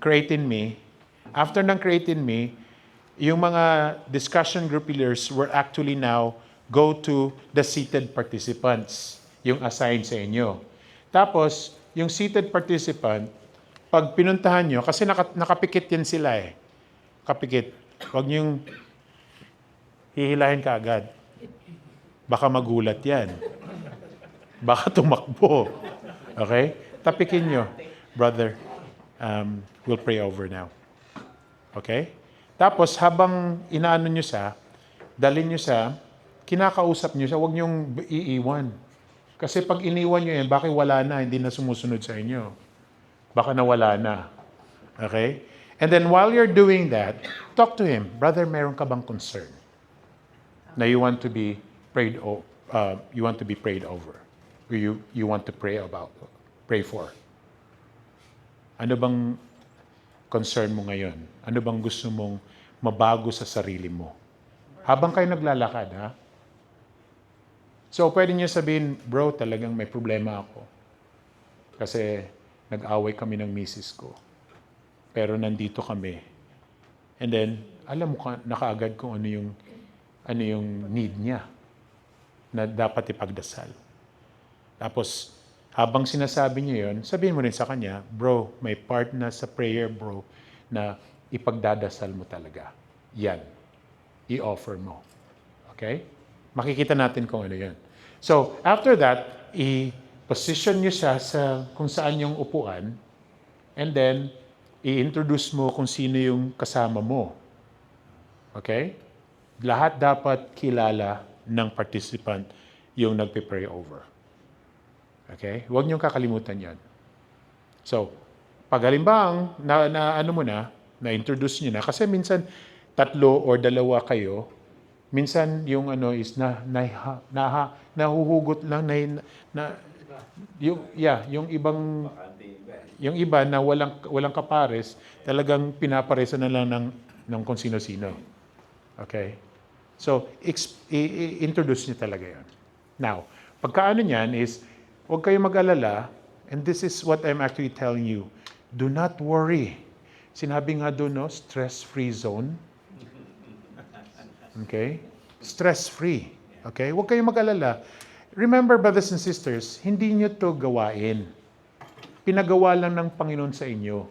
Create in Me. After ng Create in Me, yung mga discussion group leaders were actually now go to the seated participants, yung assigned sa inyo. Tapos, yung seated participant, pag pinuntahan nyo, kasi nakapikit yan sila eh. Kapikit. Huwag niyong hihilahin ka agad. Baka magulat yan. Baka tumakbo. Okay? Tapikin nyo. Brother, we'll pray over now. Okay? Tapos, habang inaano nyo siya, dalhin nyo siya, kinakausap nyo siya, huwag nyong iiwan. Kasi pag iniwan nyo yan, bakit wala na, hindi na sumusunod sa inyo. Baka nawala na. Okay? And then while you're doing that, talk to him. Brother, meron ka bang concern na you want to be prayed over? You want to be prayed over? Or you want to pray for? Ano bang concern mo ngayon? Ano bang gusto mong mabago sa sarili mo? Habang kayo naglalakad, ha? So, pwede niyo sabihin, bro, talagang may problema ako. Kasi nag-away kami ng misis ko. Pero nandito kami. And then, alam mo na kaagad kung ano yung need niya na dapat ipagdasal. Tapos, habang sinasabi niyo yun, sabihin mo rin sa kanya, bro, may part na sa prayer, bro, na ipagdadasal mo talaga. Yan. I-offer mo. Okay? Makikita natin kung ano yan. So, after that, i-position nyo siya sa kung saan yung upuan, and then, i-introduce mo kung sino yung kasama mo. Okay? Lahat dapat kilala ng participant yung nagpe-pray over. Okay? Huwag niyong kakalimutan yan. So, pag halimbang na-introduce niyo na, kasi minsan 3 or 2 kayo, Minsan yung ano is nahuhugot lang yung iba na walang kapares, talagang pinaparesa na lang ng kung sino-sino. Okay? So, introduce niyo talaga 'yan. Now, pagkaano niyan is, huwag kayong mag-alala, and this is what I'm actually telling you. Do not worry. Sinabi nga doon, no, stress-free zone. Okay? Stress-free. Okay? Huwag kayong mag-alala. Remember, brothers and sisters, hindi nyo to gawain. Pinagawa lang ng Panginoon sa inyo.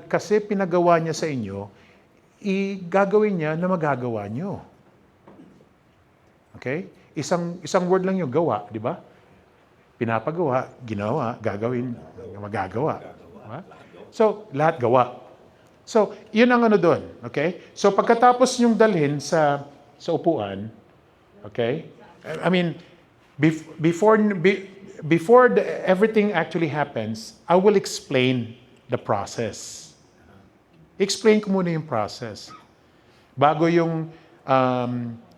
Kasi pinagawa niya sa inyo, gagawin niya na magagawa nyo. Okay? Isang word lang yung gawa, di ba? Pinapagawa, ginawa, gagawin, magagawa. Diba? So, lahat gawa. So, yun ang ano doon. Okay? So, pagkatapos yung dalhin sa upuan, okay? I mean, before everything actually happens, I will explain the process. Explain ko muna yung process. Bago yung,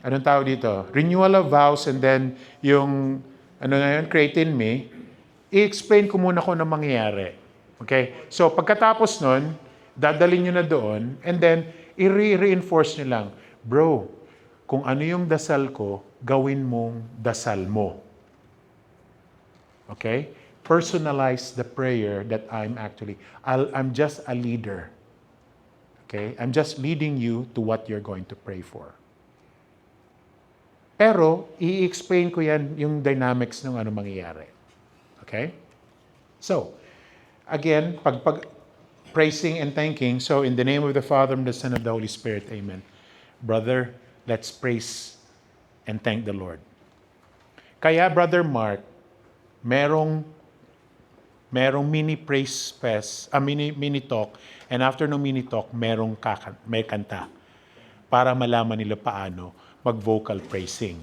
anong tawag dito? Renewal of vows, and then yung, create in me, i-explain ko muna kung ano mangyayari. Okay? So, pagkatapos nun, dadalhin nyo na doon, and then, i-reinforce nyo lang, bro, kung ano yung dasal ko, gawin mong dasal mo. Okay? Personalize the prayer that I'm just a leader. Okay? I'm just leading you to what you're going to pray for. Pero, i-explain ko yan yung dynamics ng ano mangyayari. Okay? So, again, pag praising and thanking, so in the name of the Father, and the Son, and the Holy Spirit, amen. Brother, let's praise and thank the Lord. Kaya, Brother Mark, merong mini praise fest, mini talk, and after no mini talk, may kanta para malaman nila paano mag-vocal praising.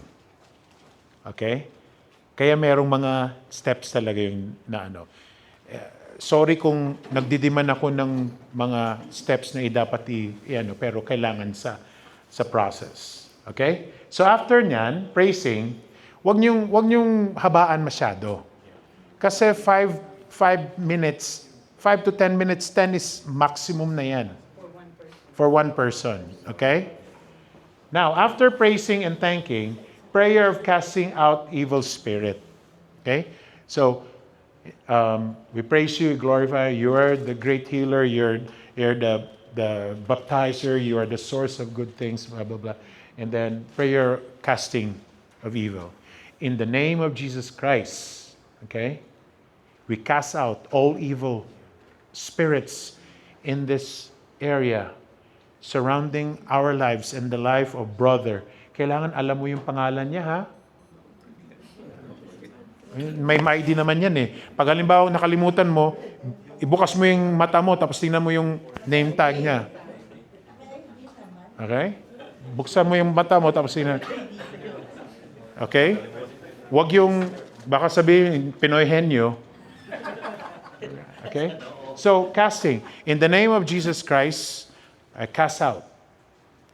Okay? Kaya merong mga steps talaga yung na ano. Sorry kung nagdidiman ako ng mga steps na dapat pero kailangan sa process. Okay? So after nyan, praising, wag niyong habaan masyado. Kasi 5 minutes, 5 to 10 minutes, 10 is maximum na yan. For one person. Okay? Now, after praising and thanking, prayer of casting out evil spirit. Okay? So, we praise you, glorify you. You are the great healer. You're the baptizer. You are the source of good things, blah, blah, blah. And then prayer casting of evil. In the name of Jesus Christ, okay, we cast out all evil spirits in this area surrounding our lives and the life of brother. Kailangan alam mo yung pangalan niya, ha? May ID naman yan eh. Pag halimbawa nakalimutan mo, ibukas mo yung mata mo tapos tingnan mo yung name tag niya. Okay? Buksan mo yung mata mo tapos tingnan. Okay? Huwag yung, baka sabihin, Pinoy henyo. Okay? So, casting. In the name of Jesus Christ, I cast out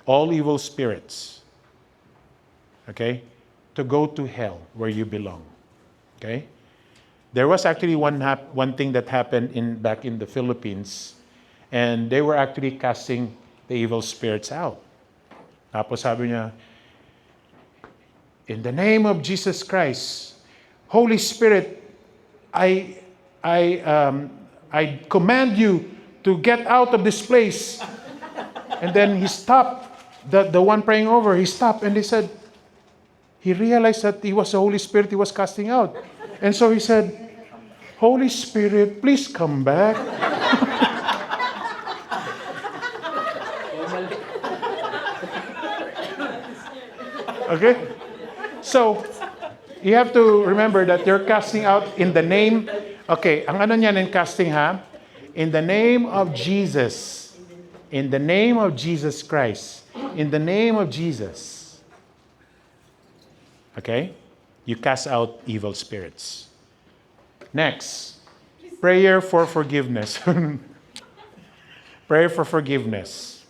all evil spirits. Okay? To go to hell where you belong. Okay? There was actually one thing that happened back in the Philippines, and they were actually casting the evil spirits out. Tapos sabi niya, in the name of Jesus Christ, Holy Spirit, I command you to get out of this place. And then he stopped. The one praying over, he stopped, and he said, he realized that it was the Holy Spirit he was casting out. And so he said, Holy Spirit, please come back. Okay? So, you have to remember that you're casting out in the name. Okay, ang ano niyan in casting, ha? In the name of Jesus. In the name of Jesus Christ. In the name of Jesus. Okay? You cast out evil spirits. Next, prayer for forgiveness. Prayer for forgiveness.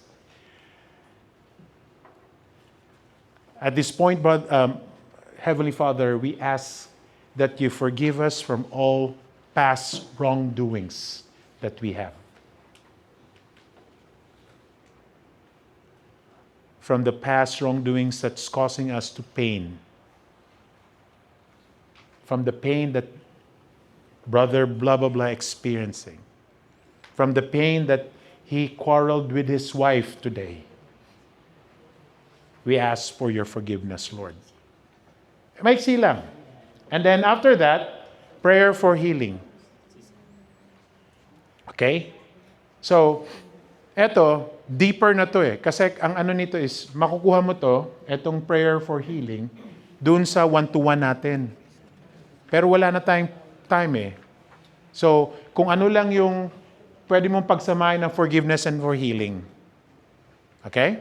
At this point, Heavenly Father, we ask that you forgive us from all past wrongdoings that we have. From the past wrongdoings that's causing us to pain. From the pain that brother blah blah blah experiencing. From the pain that he quarreled with his wife today. We ask for your forgiveness, Lord. Maiksi lang. And then after that, prayer for healing. Okay? So, eto, deeper na to eh. Kasi ang ano nito is, makukuha mo to, etong prayer for healing, dun sa one-to-one natin. Pero wala na tayong time eh. So, kung ano lang yung pwede mong pagsamahin ng forgiveness and for healing. Okay?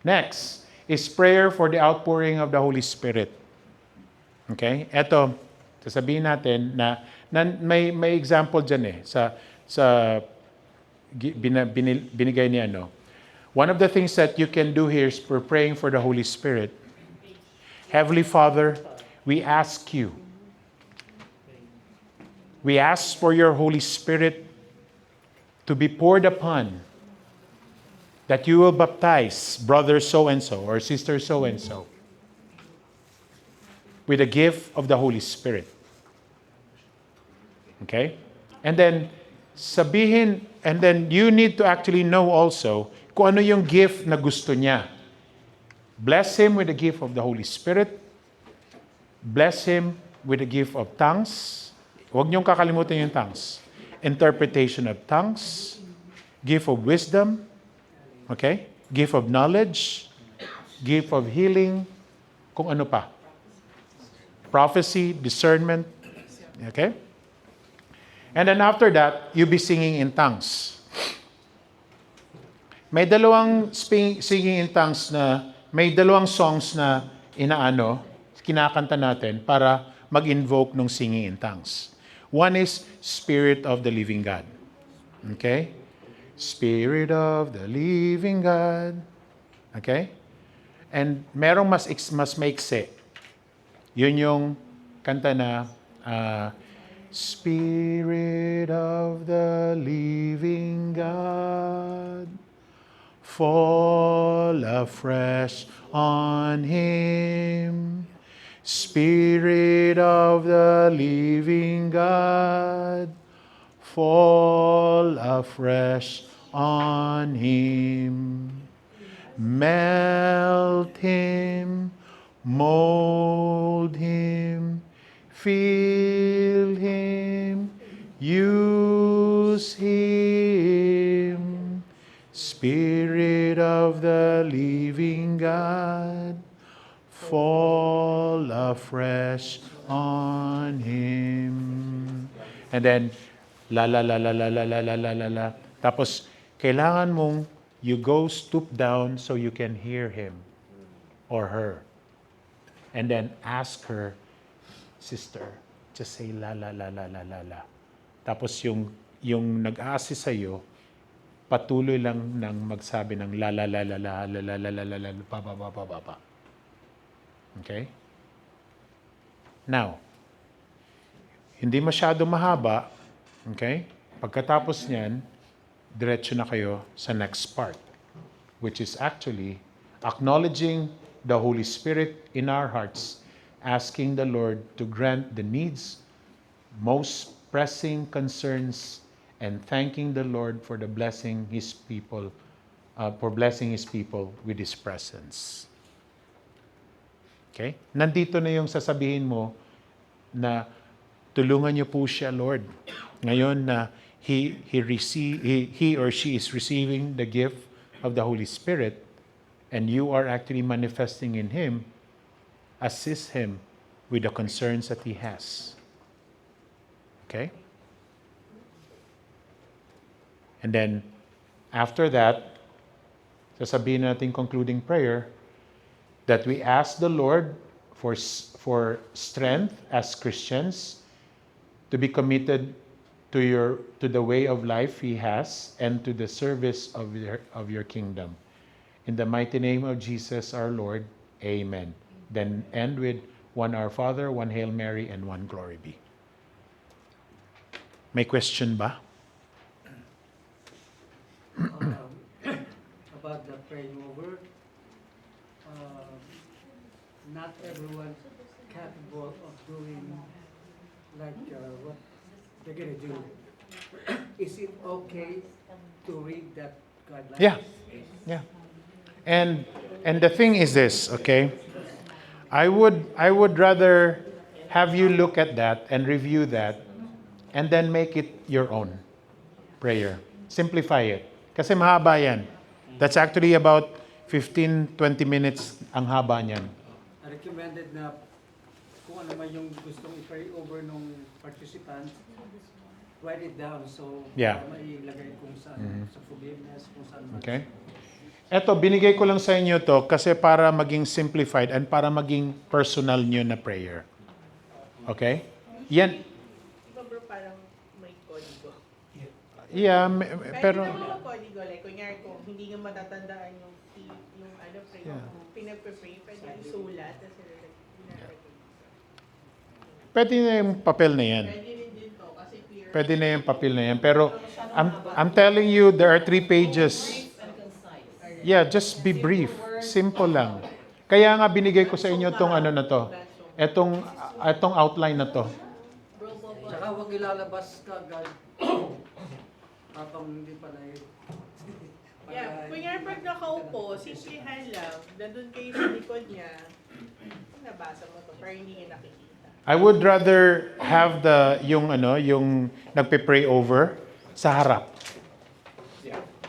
Next is prayer for the outpouring of the Holy Spirit. Okay? Eto, sasabihin natin na may example dyan eh sa binigay ni ano. One of the things that you can do here is for praying for the Holy Spirit. Heavenly Father, we ask you. We ask for your Holy Spirit to be poured upon, that you will baptize brother so-and-so or sister so-and-so with the gift of the Holy Spirit. Okay? And then, you need to actually know also kung ano yung gift na gusto niya. Bless him with the gift of the Holy Spirit. Bless him with the gift of tongues. Huwag niyong kakalimutan yung tongues. Interpretation of tongues. Gift of wisdom. Okay? Gift of knowledge. Gift of healing. Kung ano pa. Prophecy, discernment. Okay? And then after that, you'll be singing in tongues. May dalawang singing in tongues may dalawang songs na kinakanta natin para mag-invoke ng singing in tongues. One is Spirit of the Living God. Okay? Spirit of the Living God. Okay? And merong mas maikse. Yun yung kanta na Spirit of the Living God, fall afresh on him. Spirit of the Living God, fall afresh on him. Melt him, mold him, fill him, use him. Spirit of the Living God, fall afresh on him. And then, la la la la la la la la la la la. Tapos, kailangan mong you go stoop down so you can hear him or her. And then ask her, sister, just say la la la la la la la. Tapos yung nag-a-assist sa'yo, patuloy lang nang magsabi ng la la la la la la la la la la la pa pa pa pa pa. Okay? Now, hindi masyado mahaba, okay? Pagkatapos niyan, diretso na kayo sa next part, which is actually acknowledging the Holy Spirit in our hearts, asking the Lord to grant the needs, most pressing concerns, and thanking the Lord for the blessing His people, with His presence. Okay? Nandito na yung sasabihin mo na tulungan niyo po siya, Lord. Ngayon na he or she is receiving the gift of the Holy Spirit, and you are actually manifesting in him, assist him with the concerns that he has. Okay? And then, after that, sasabihin natin concluding prayer, that we ask the Lord for strength as Christians to be committed to the way of life He has and to the service of your kingdom. In the mighty name of Jesus our Lord, Amen. Then end with one Our Father, one Hail Mary, and one Glory be. May question ba? About the praying over, not everyone's capable of doing like what they're gonna do. Is it okay to read that guideline? Yeah. Yeah. And the thing is this, okay? I would rather have you look at that and review that and then make it your own prayer. Simplify it. Kasi mahaba yan. That's actually about 15-20 minutes ang haba niyan. I recommended na kung ano man yung gustong i-pray over nung participant, write it down so Yeah. mailagay kung saan, sa forgiveness, kung saan man. Okay? Eto, binigay ko lang sa inyo to kasi para maging simplified and para maging personal nyo na prayer. Okay? Yan. Bro, parang may kodigo. Yeah, pero... Pero mga kodigo, like, kunyari kung hindi nga matatandaan yung ano, pray, Yeah. pinagpe-pray, pwede isulat, tapos nilalagay. Pwede na yung papel na yan. Pwede rin din to, kasi clear. Pwede na yung papel na yan. Pero I'm telling you, there are 3 pages. Yeah, just be brief. Simple lang. Kaya nga binigay ko sa inyo tong ano na to. Etong outline na to. Tsaka huwag ilalabas ka agad habang hindi pa na Yeah, kunyari pag nakaupo, simplihan lang, nandun kayo sa likod niya, nabasa mo to, pero hindi niya nakikita. I would rather have yung nagpe-pray over sa harap.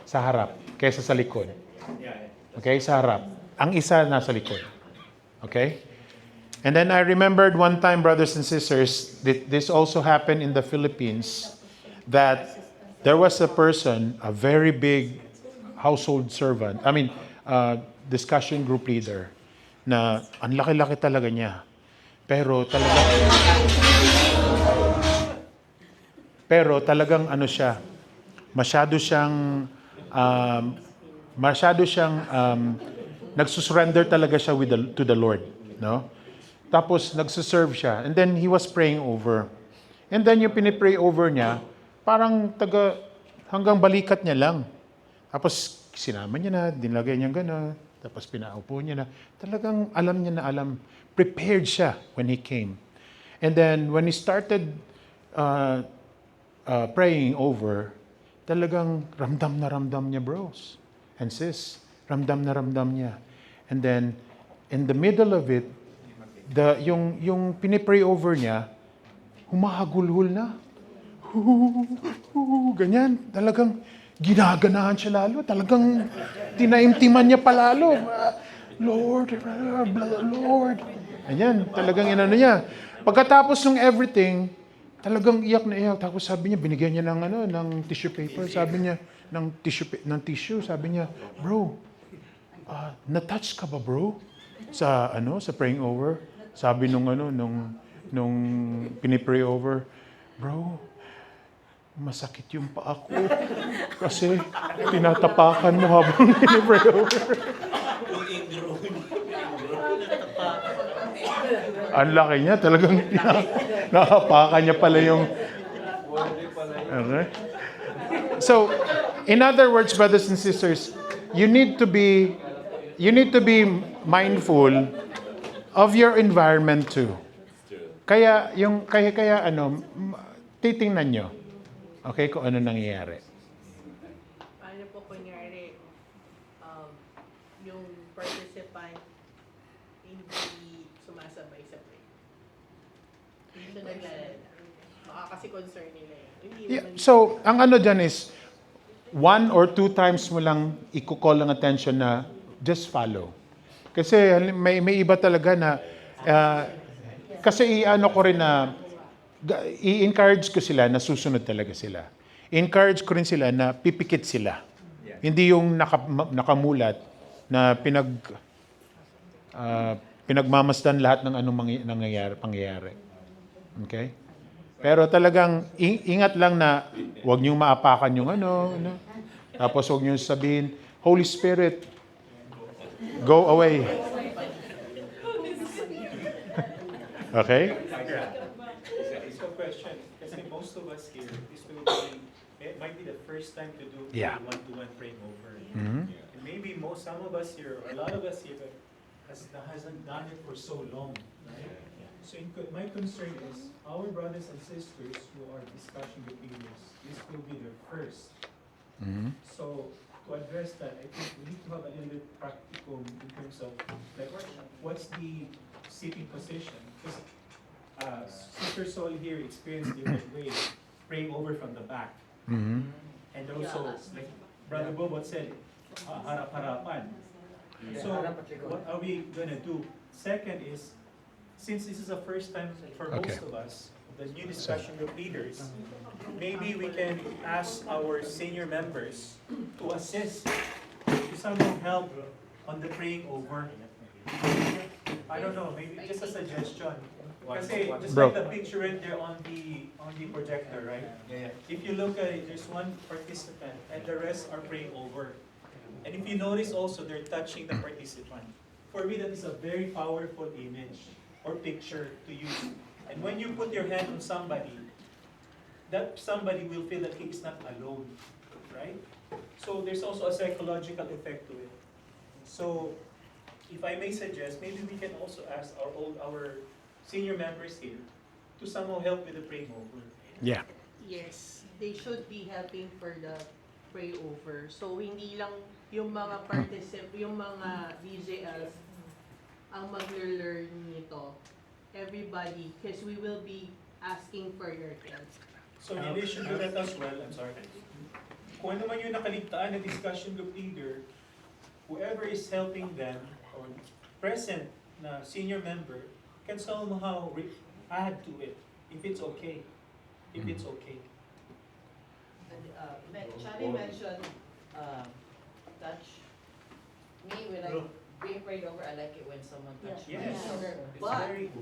Sa harap kaysa sa likod. Okay, sa harap. Ang isa nasa likod. Okay? And then I remembered one time, brothers and sisters, this also happened in the Philippines, that there was a person, a very big household servant, discussion group leader, na ang laki-laki talaga niya. Pero talagang ano siya, masyado siyang nagsusurrender talaga siya to the Lord, no? Tapos nagsuserve siya, and then he was praying over. And then yung pinipray over niya, parang hanggang balikat niya lang. Tapos sinama niya na, dinlagay niya gano'n, tapos pinaupo niya na. Talagang alam niya na prepared siya when he came. And then when he started praying over, talagang ramdam na ramdam niya, bros and sis. Ramdam na ramdam niya. And then, in the middle of it, yung pinipray over niya, humahagulhul na. Ganyan. Talagang ginaganahan siya lalo. Talagang tinaimtiman niya palalo. Lord, Lord. Ganyan. Talagang inano niya. Pagkatapos ng everything, talagang iyak na iyak. Tapos sabi niya, binigyan niya ng tissue paper. Sabi niya, ng tissue. Sabi niya, bro, na-touch ka ba, bro? Sa praying over. Sabi nung pinipray over, bro, masakit yung paa ko. Kasi tinatapakan mo habang pinipray over. Ang laki niya, talagang nakapakan niya pala yung... Okay. So, in other words, brothers and sisters, you need to be mindful of your environment too. Kaya titingnan nyo, okay, kung ano nangyayari. Paano po kunyari, yung participant hindi sumasabay sa pray? Hindi siya naglalala. Baka kasi concern nila yun. Hindi Yeah, naman- so, ang ano dyan is, 1 or 2 times mo lang i-call ang attention na just follow. Kasi may iba talaga na, kasi ko rin na, i-encourage ko sila na susunod talaga sila. Encourage ko rin sila na pipikit sila. Hindi yung nakamulat na pinagmamasdan lahat ng anong pangyayari. Okay? Pero talagang ingat lang na huwag niyong maapakan yung Tapos huwag niyong sabihin, Holy Spirit, go away. Okay? It's a question, kasi most of us here, this will be, it might be the first time to do Yeah. one-to-one praying over. Mhm. And maybe some of us here, or a lot of us here, hasn't done it for so long, right? So my concern is, our brothers and sisters who are discussing the leaders, this will be their first. Mhm. So to address that, I think we need to have a little bit practicum in terms of like what's the sitting position? Because Sister Sol here experienced different ways, praying over from the back, Mhm. and also like Brother Bobot said, harap-harapan. So what are we gonna do? Second is, since this is the first time for Okay. most of us, the new discussion group leaders, maybe we can ask our senior members to assist, to somehow help on the praying over. I don't know, maybe just a suggestion. Kasi just Bro. like the picture in there on the projector, right? If you look at it, there's one participant and the rest are praying over. And if you notice also, they're touching the participant. For me, that is a very powerful image or picture to use. And when you put your hand on somebody, that somebody will feel that he is not alone, right? So there's also a psychological effect to it. So if I may suggest, maybe we can also ask our senior members here to somehow help with the praying over. Yeah. Yes, they should be helping for the pray over. So hindi lang yung mga yung mga DJLs ang mag-learn nito. Everybody, because we will be asking for your help. So in addition to that as well, I'm sorry. Kung ano man yung nakaligtaan na discussion group leader, whoever is helping them or present na senior member can somehow add to it if it's okay. If it's okay. Shani mentioned touch. Me, when I being prayed over, I like it when someone touches my Yes. shoulder. It's But very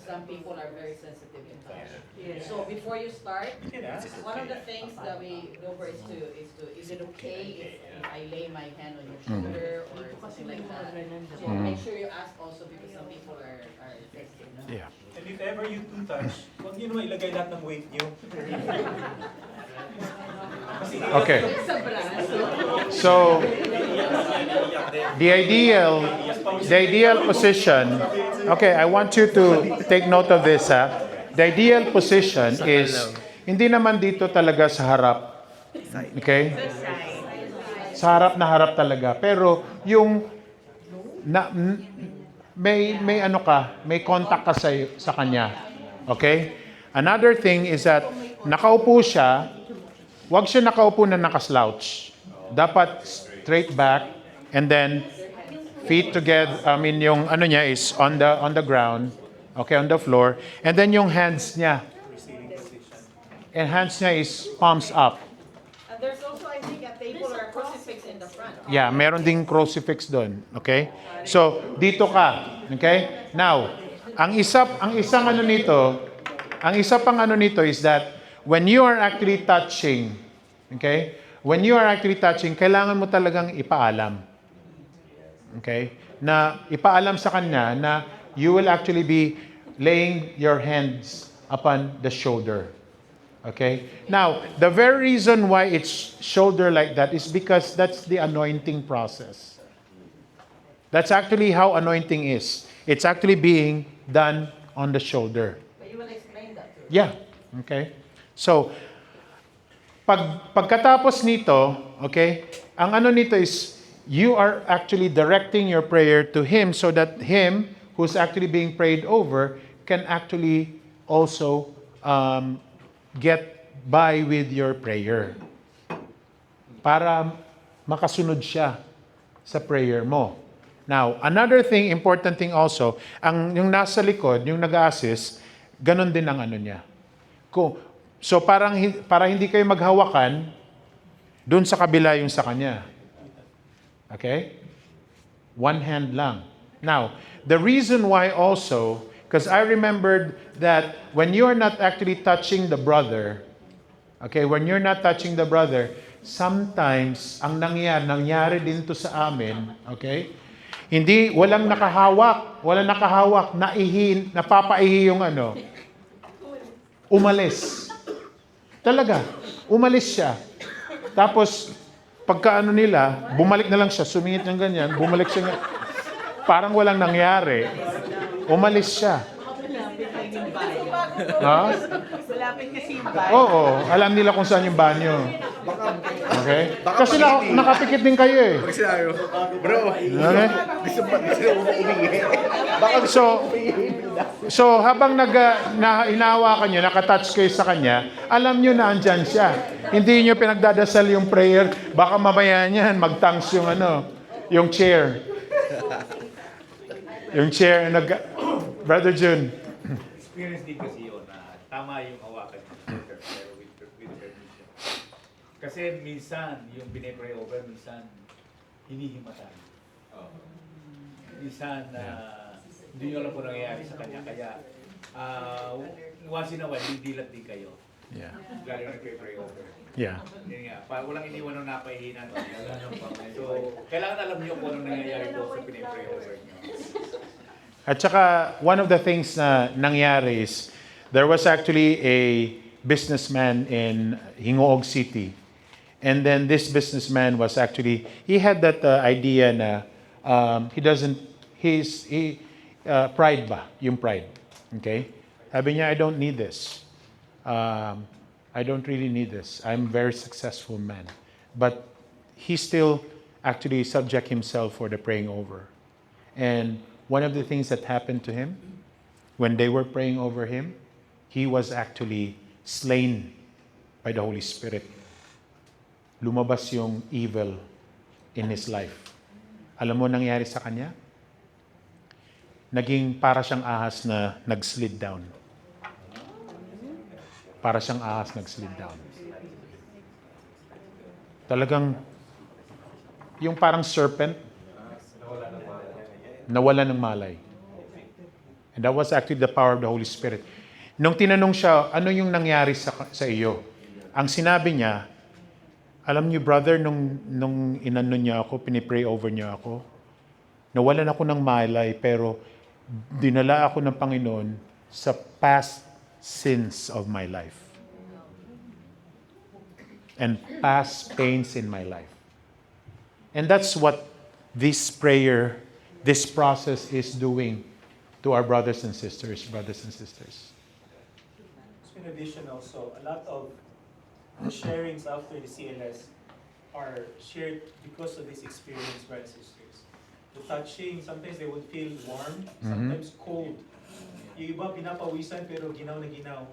some people are very sensitive in touch. Yes. So before you start, you can ask. one of the things that we go over is it okay if I lay my hand on your shoulder or something like that? So make sure you ask also because some people are sensitive. No? Yeah. And if ever you do touch, huwag niyo naman ilagay lahat ng weight niyo. Kasi Okay. Sa braso. So the ideal position. Okay, I want you to take note of this, ha. The ideal position is hindi naman dito talaga sa harap. Okay? Sa harap na harap talaga. Pero yung may ano ka, may contact ka sa kanya. Okay? Another thing is that nakaupo siya, wag siya nakaupo na nakaslouch. Dapat straight back and then feet together. I mean yung ano niya is on the ground, okay, on the floor, and then yung hands niya. And hands niya is palms up. And there's also, I think, a table or a crucifix in the front. Yeah, meron ding crucifix doon. Okay? So, dito ka. Okay? Now, ang isa pang ano nito is that when you are actually touching, okay? When you are actually touching, kailangan mo talagang ipaalam. Okay? Na ipaalam sa kanya na you will actually be laying your hands upon the shoulder. Okay? Now, the very reason why it's shoulder like that is because that's the anointing process. That's actually how anointing is. It's actually being done on the shoulder. But you will explain that to Yeah. Okay? So, pagkatapos nito, okay, ang ano nito is, you are actually directing your prayer to Him so that Him, who's actually being prayed over, can actually also get by with your prayer. Para makasunod siya sa prayer mo. Now, another thing, important thing also, yung nasa likod, yung nag-assist, ganun din ang ano niya. So para hindi kayo maghawakan, dun sa kabila yung sa kanya. Okay? One hand lang. Now, the reason why also, because I remembered that when you are not actually touching the brother, okay, when you're not touching the brother, sometimes ang nangyari din to sa amin, okay, Hindi, walang nakahawak, napapaihi yung ano. Umalis. Talaga, umalis siya. Tapos, pagka ano nila, bumalik na lang siya, sumingit ng ganyan, bumalik siya, parang walang nangyari. Umalis siya. Ha? Malapit kasi yung bahay. Oo, alam nila kung saan yung banyo. Okay? Kasi nakapikit din kayo eh. Pag sinabi mo, bro, Okay? gusto mo umingi. Baka So habang hinahawakan nyo, nakatouch kayo sa kanya, alam nyo na andyan siya. Hindi nyo pinagdadasal yung prayer, baka mamaya niyan, mag-thanks yung yung chair. Yung chair, Brother Jun. Experience din kasi yun na tama yung hawakan ng pero with permission. Kasi minsan, yung binipray over, minsan hinihimatan. Minsan, hindi nyo alam kung nangyayari sa kanya. Kaya, once in a while, didilat din kayo. Yeah. Lalo na nagpipray over. Yeah. Yun nga, walang iniwan ng napahihinan. So, kailangan alam nyo kung anong nangyayari po sa pinipray over nyo. At saka, one of the things na nangyari is, there was actually a businessman in Hingoog City. And then this businessman was actually, he had that idea na pride ba? Yung pride. Okay? Sabi niya, I don't need this. I don't really need this. I'm a very successful man. But he still actually subject himself for the praying over. And one of the things that happened to him, when they were praying over him, he was actually slain by the Holy Spirit. Lumabas yung evil in his life. Alam mo nangyari sa kanya? Naging para siyang ahas na nag-slid down. Para siyang ahas nag-slid down. Talagang, yung parang serpent, nawala ng malay. And that was actually the power of the Holy Spirit. Nung tinanong siya, ano yung nangyari sa iyo? Ang sinabi niya, alam niyo brother, nung inano niya ako, pinipray over niya ako, nawalan ako ng malay, pero dinala ako ng Panginoon sa past sins of my life. And past pains in my life. And that's what this prayer, this process is doing to our brothers and sisters. In addition also, a lot of the sharings after the CLS are shared because of this experience, brothers and sisters. The touching, sometimes they would feel warm, sometimes cold. Yung iba pinapawisan pero ginaw na ginaw.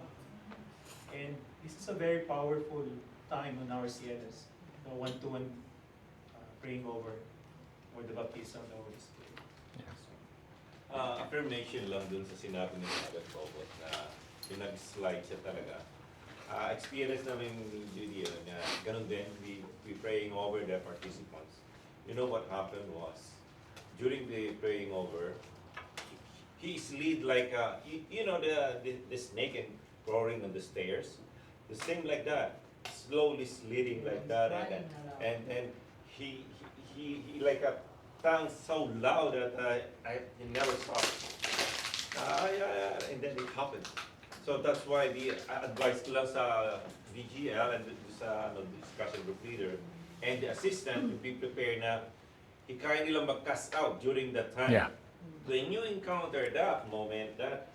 And this is a very powerful time on our CLS. The one-to-one praying over or the baptism of the Holy Spirit. Affirmation lang dun sa sinabi ni Brother Bobot na pinag-slide siya talaga. Experience namin ni Judy na ganun din, we praying over the participants. You know what happened was, during the praying over, he slid like, you know the snake and crawling on the stairs? The same like that, slowly sliding like that, and he like a tongue so loud that he never stopped. And then it happened. So that's why the advice ko lang sa VGL and sa discussion group leader and the assistant to be prepared na kaya nilang mag-cast out during that time. Yeah. When you encounter that moment, that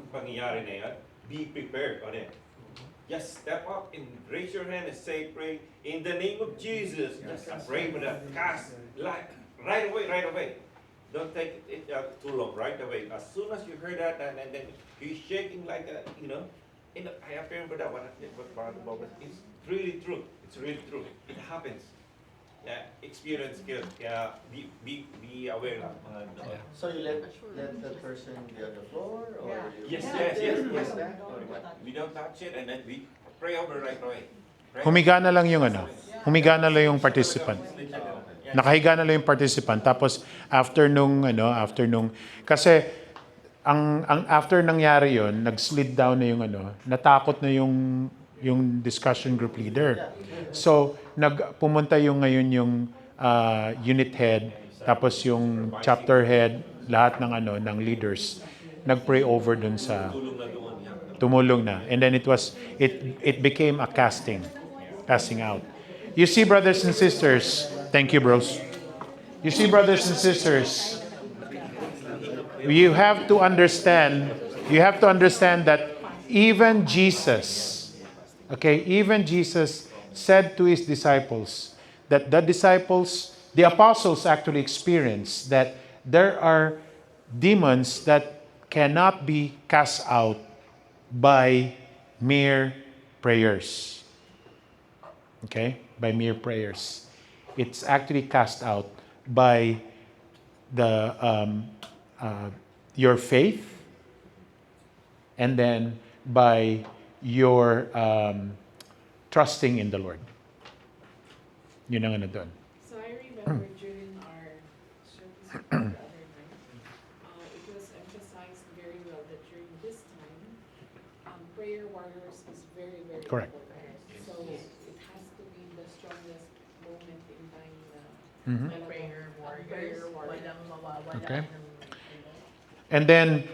pangyayari na yan, be prepared on it. Just step up and raise your hand and say, pray in the name of Jesus. Just pray for that. Cast like right away. Don't take it too long, right away. As soon as you heard that, and then he's shaking like that, you know. And I affirm for that one. It's really true. It's really true. It happens. Yeah, experience good. Yeah, be aware lang. So you let that person be on the floor, or you Yes. We don't touch it, and then we pray over right away. Humiga na lang yung participant. Nakahiga na lang yung participant. Tapos, after nung, kasi, ang after nangyari yon, nag-slid down na yung natakot na yung discussion group leader. So, pumunta yung unit head Tapos yung chapter head, lahat ng ano ng leaders nagpray over dun sa tumulong na. And then it became a casting out. You see, brothers and sisters, thank you, bros. You see, brothers and sisters, you have to understand that even Jesus, okay, even Jesus said to his disciples that the apostles actually experienced that there are demons that cannot be cast out by mere prayers. Okay? By mere prayers. It's actually cast out by your faith, and then by your trusting in the Lord. Yun ang ano doon. So I remember during our service the other night, it was emphasized very well that during this time, prayer warriors is very, very Correct. important. So it has to be the strongest moment in time na Mhm. Ang prayer warriors, prayer warriors. walang mawawala Okay. ng And then,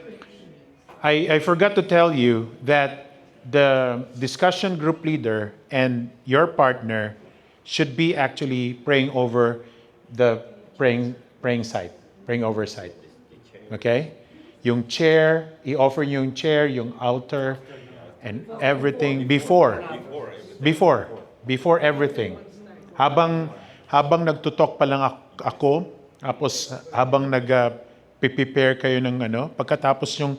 I forgot to tell you that the discussion group leader and your partner should be actually praying over the praying site, praying over site. Okay? Yung chair, i-offer niyo yung chair, yung altar, and everything before everything. Habang nagtutok pa lang ako, tapos habang prepare kayo ng ano, pagkatapos yung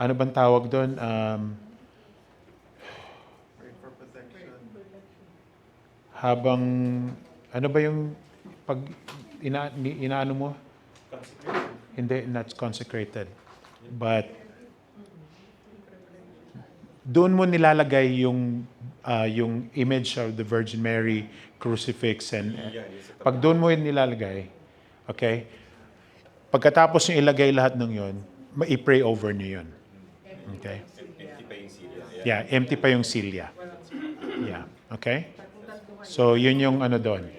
ano bang tawag doon? Pray for protection. Habang, ano ba yung pag inaano mo? Hindi, not consecrated. But, doon mo nilalagay yung image of the Virgin Mary, crucifix, and pag doon mo yun nilalagay, okay? Pagkatapos yung ilagay lahat ng yun, i-pray over niyo yun. Okay? Empty pa yung silya. Yeah, empty pa yung silya. Yeah, okay? So, yun yung ano doon.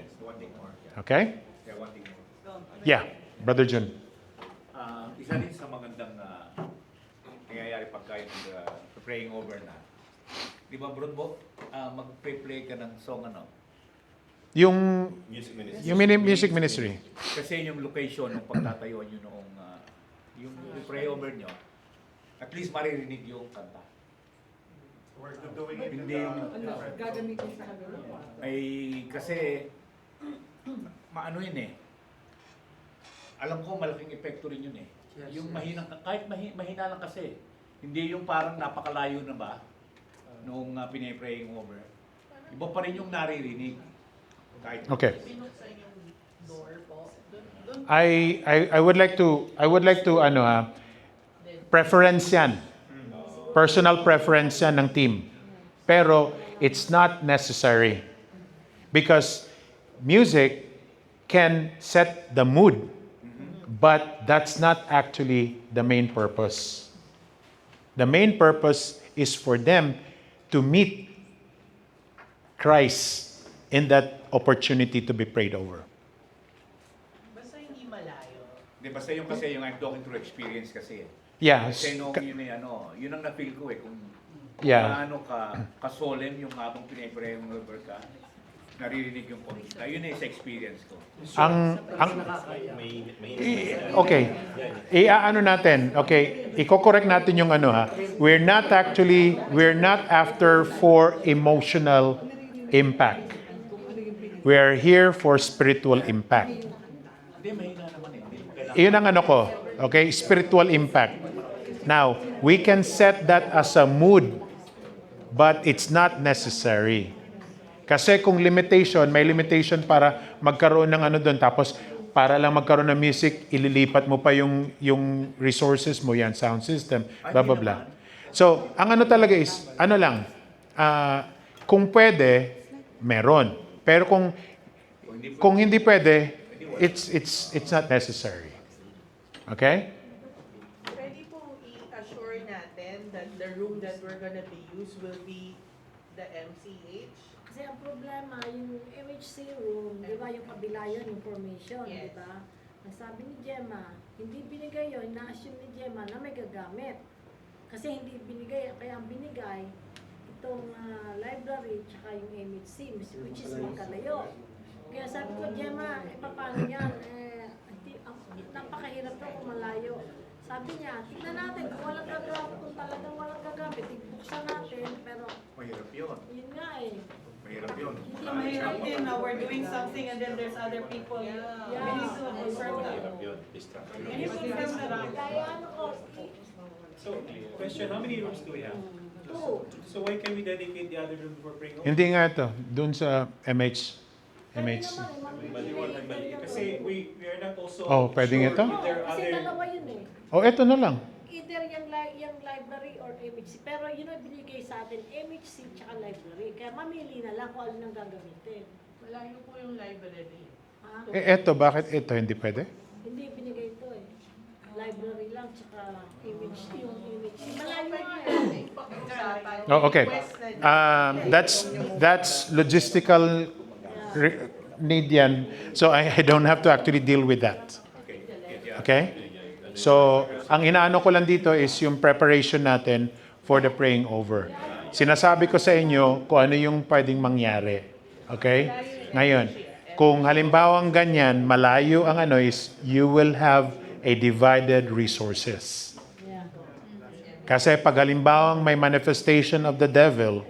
Okay? Kaya one thing more. Yeah, Brother Jun. Isa din sa magandang nangyayari pagka yung praying over na. Di ba, Brunbo, mag-play ka ng song ano? Yung Music ministry. yung music ministry. Kasi yung location ng pagtatayuan nyo noong yung pray over nyo, at least maririnig yung kanta. We're doing it in Hindi yung Gagamitin sa kanila. ay kasi maano yun eh. Alam ko malaking epekto rin yun eh. Yung mahinang kahit mahina lang kasi. Hindi yung parang napakalayo na ba noong pinipraying over. Iba pa rin yung naririnig. Kahit Okay. binuksan yung door po. Doon I would like to ano preference yan. Personal preference yan ng team. Pero it's not necessary. Because music can set the mood, but that's not actually the main purpose. The main purpose is for them to meet Christ in that opportunity to be prayed over. basta hindi malayo. Di basta yung kasi yung I'm talking through experience kasi. Yeah. Kasi nung yun eh, yun ang na-feel ko eh. Kung Yeah. paano ka-solemn yung habang pinipray yung over ka, naririnig yung kumita. Yun eh sa experience ko. Okay. Ano natin? Okay. Iko-correct natin yung ano ha. We're not after for emotional impact. We are here for spiritual impact. Hindi, mahina naman eh. Hindi mo kailangan. Iyon ang ano ko. Okay? Spiritual impact. Now, we can set that as a mood, but it's not necessary. Kasi kung may limitation para magkaroon ng ano doon, tapos para lang magkaroon ng music, ililipat mo pa yung resources mo, yan, sound system, blah, blah, blah. So, ang ano talaga is, ano lang, kung pwede, meron. Pero kung hindi pwede, it's not necessary. Okay? Pwede pong i-assure natin that the room that we're gonna be used will be the MCH Kasi ang problema, yung MHC room, di ba yung kabila yun, information, di Yes. ba? Ang sabi ni Gemma, hindi binigay yun, na-assume ni Gemma na may gagamit. Kasi hindi binigay, kaya ang binigay, itong library, tsaka yung MHC, which is magkalayo. Kaya sabi ko, Gemma, paano yan? Napakahirap daw kung malayo. Sabi niya, tignan natin kung walang gagamit, kung talagang walang gagamit, buksan natin, pero Mahirap yun. yun nga eh. Mahirap yun. Mahirap din na we're doing something and then there's other people. We need to confirm that. Mahirap yun, distraction. We need to confirm that. Kaya ano ko, So, question, how many rooms do we have? two. So why can we dedicate the other room for praying over? Hindi nga ito, dun sa MHC. Pwede naman, Maliwan ay mali. Kasi we are not also Oh, pwedeng sure ito? if there are Kasi other... dalawa yun eh. Oh, ito na lang. Either yung library or MHC. Pero yun ang binigay sa atin, MHC tsaka library. Kaya mamili na lang kung alin ang gagamitin. Malayo po yung library. Ha? Ito, bakit ito hindi pwede? Hindi binigay ito eh. Library lang tsaka MHC. Yung MHC. Malayo nga eh. Oh, okay. That's logistical need yan. So I don't have to actually deal with that. Okay? So, ang inaano ko lang dito is yung preparation natin for the praying over. Sinasabi ko sa inyo kung ano yung pwedeng mangyari. Okay? Ngayon, kung halimbawang ganyan, malayo ang ano is, you will have a divided resources. Kasi pag halimbawang may manifestation of the devil,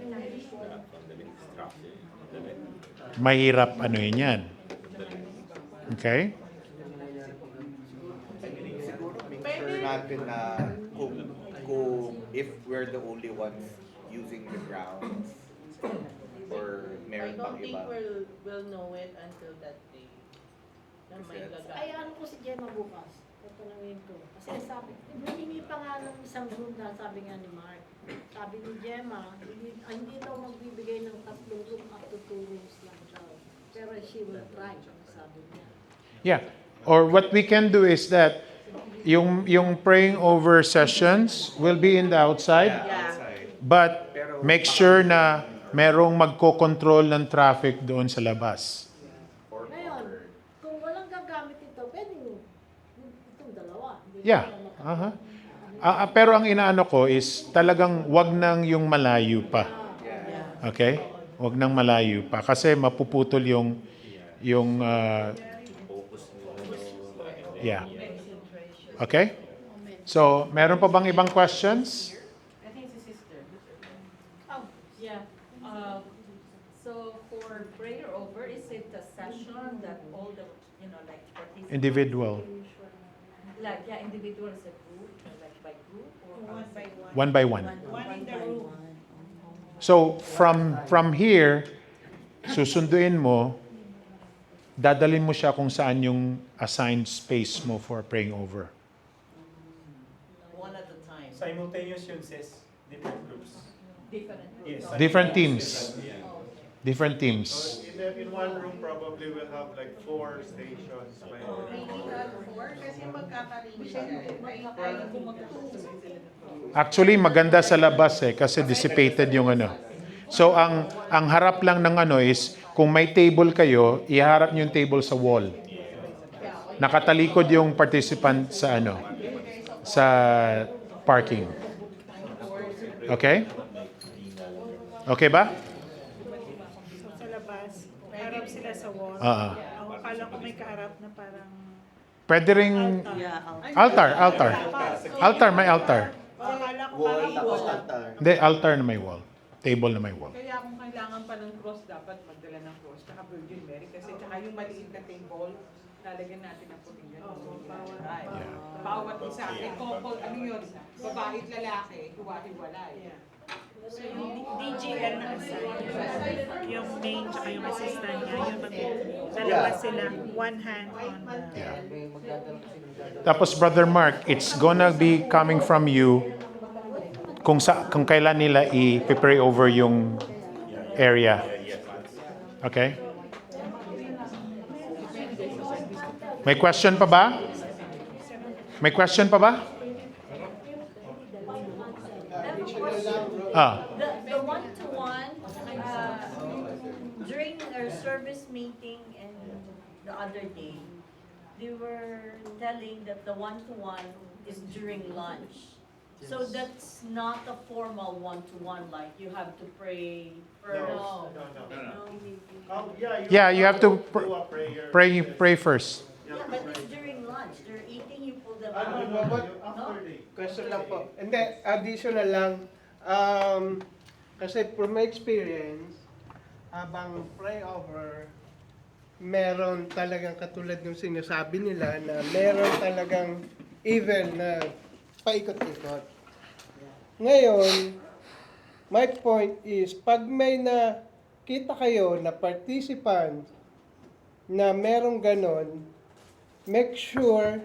mahirap ano yun yan. Okay? Siguro make sure natin na kung if we're the only ones using the grounds or I meron don't pang think iba. we'll know it until that day. Na may Ay, gagamit. ano ko si Gemma bukas. Tatanungin ko. Kasi sabi, hindi pa nga ng isang room na sabi nga ni Mark. Sabi ni Gemma, hindi daw magbibigay ng 3 room up to 2 rooms lang daw. Pero she will try, sabi niya. Yeah. Or what we can do is that yung praying over sessions will be in the outside, but make sure na merong magko-control ng traffic doon sa labas. Ngayon, kung walang gagamit ito, pwedeng itong dalawa. Hindi Yeah. na Pero ang inaano ko is talagang wag nang yung malayo pa. Okay? Wag nang malayo pa kasi mapuputol yung yeah. Okay? So, meron pa bang ibang questions? I think it's a sister. Oh, yeah. So for prayer over, is it a session that all the, like participants? Individual. Like, yeah, individual as a group, like by group or? One by one. One in the room. So, from here, susunduin mo, dadalhin mo siya kung saan yung assigned space mo for praying over. One at a time. Simultaneous yun, sis. Different groups. Different groups. Yes. Different teams. Different teams. In one room, probably we'll have like 4 stations. Kasi magkakaroon siya. Actually, maganda sa labas kasi dissipated yung ano. So, ang harap lang ng ano is, kung may table kayo, iharap niyo yung table sa wall. Nakatalikod yung participant sa ano, sa parking. Okay? Okay ba? Sa labas, harap sila sa wall. Oo. Ang akala ko may kaharap na parang Pwede ring altar. May altar. akala ko Wall, parang tapos wall. altar. Hindi, altar na may wall. Table na may wall. Kaya kung kailangan pa ng cross, dapat magdala ng cross, tsaka Virgin Mary, kasi tsaka yung maliit na table, lalagyan natin ng puting gano'n. Right. Bawat isa, may couple, ano yun, babae at lalaki, hiwa-hiwalay. So yung DGL na yung main tsaka yung assistant niya, yung dalawa sila, one hand on the... Tapos, Brother Mark, it's gonna be coming from you kung kailan nila i-pray over yung area. Okay? May question pa ba? May question pa ba? The one-to-one, service meeting and the other day, they were telling that the one-to-one is during lunch. So that's not a formal one-to-one, like you have to pray first. No. Yeah, you have to do a prayer. pray first. Yeah, but it's during lunch. They're eating, you pull them No, out. but after the Question lang po. Hindi, additional lang. Kasi from my experience, habang pray over, meron talagang katulad ng sinasabi nila na meron talagang evil na paikot-ikot. Ngayon, my point is, pag may nakita kayo na participant na merong ganon, make sure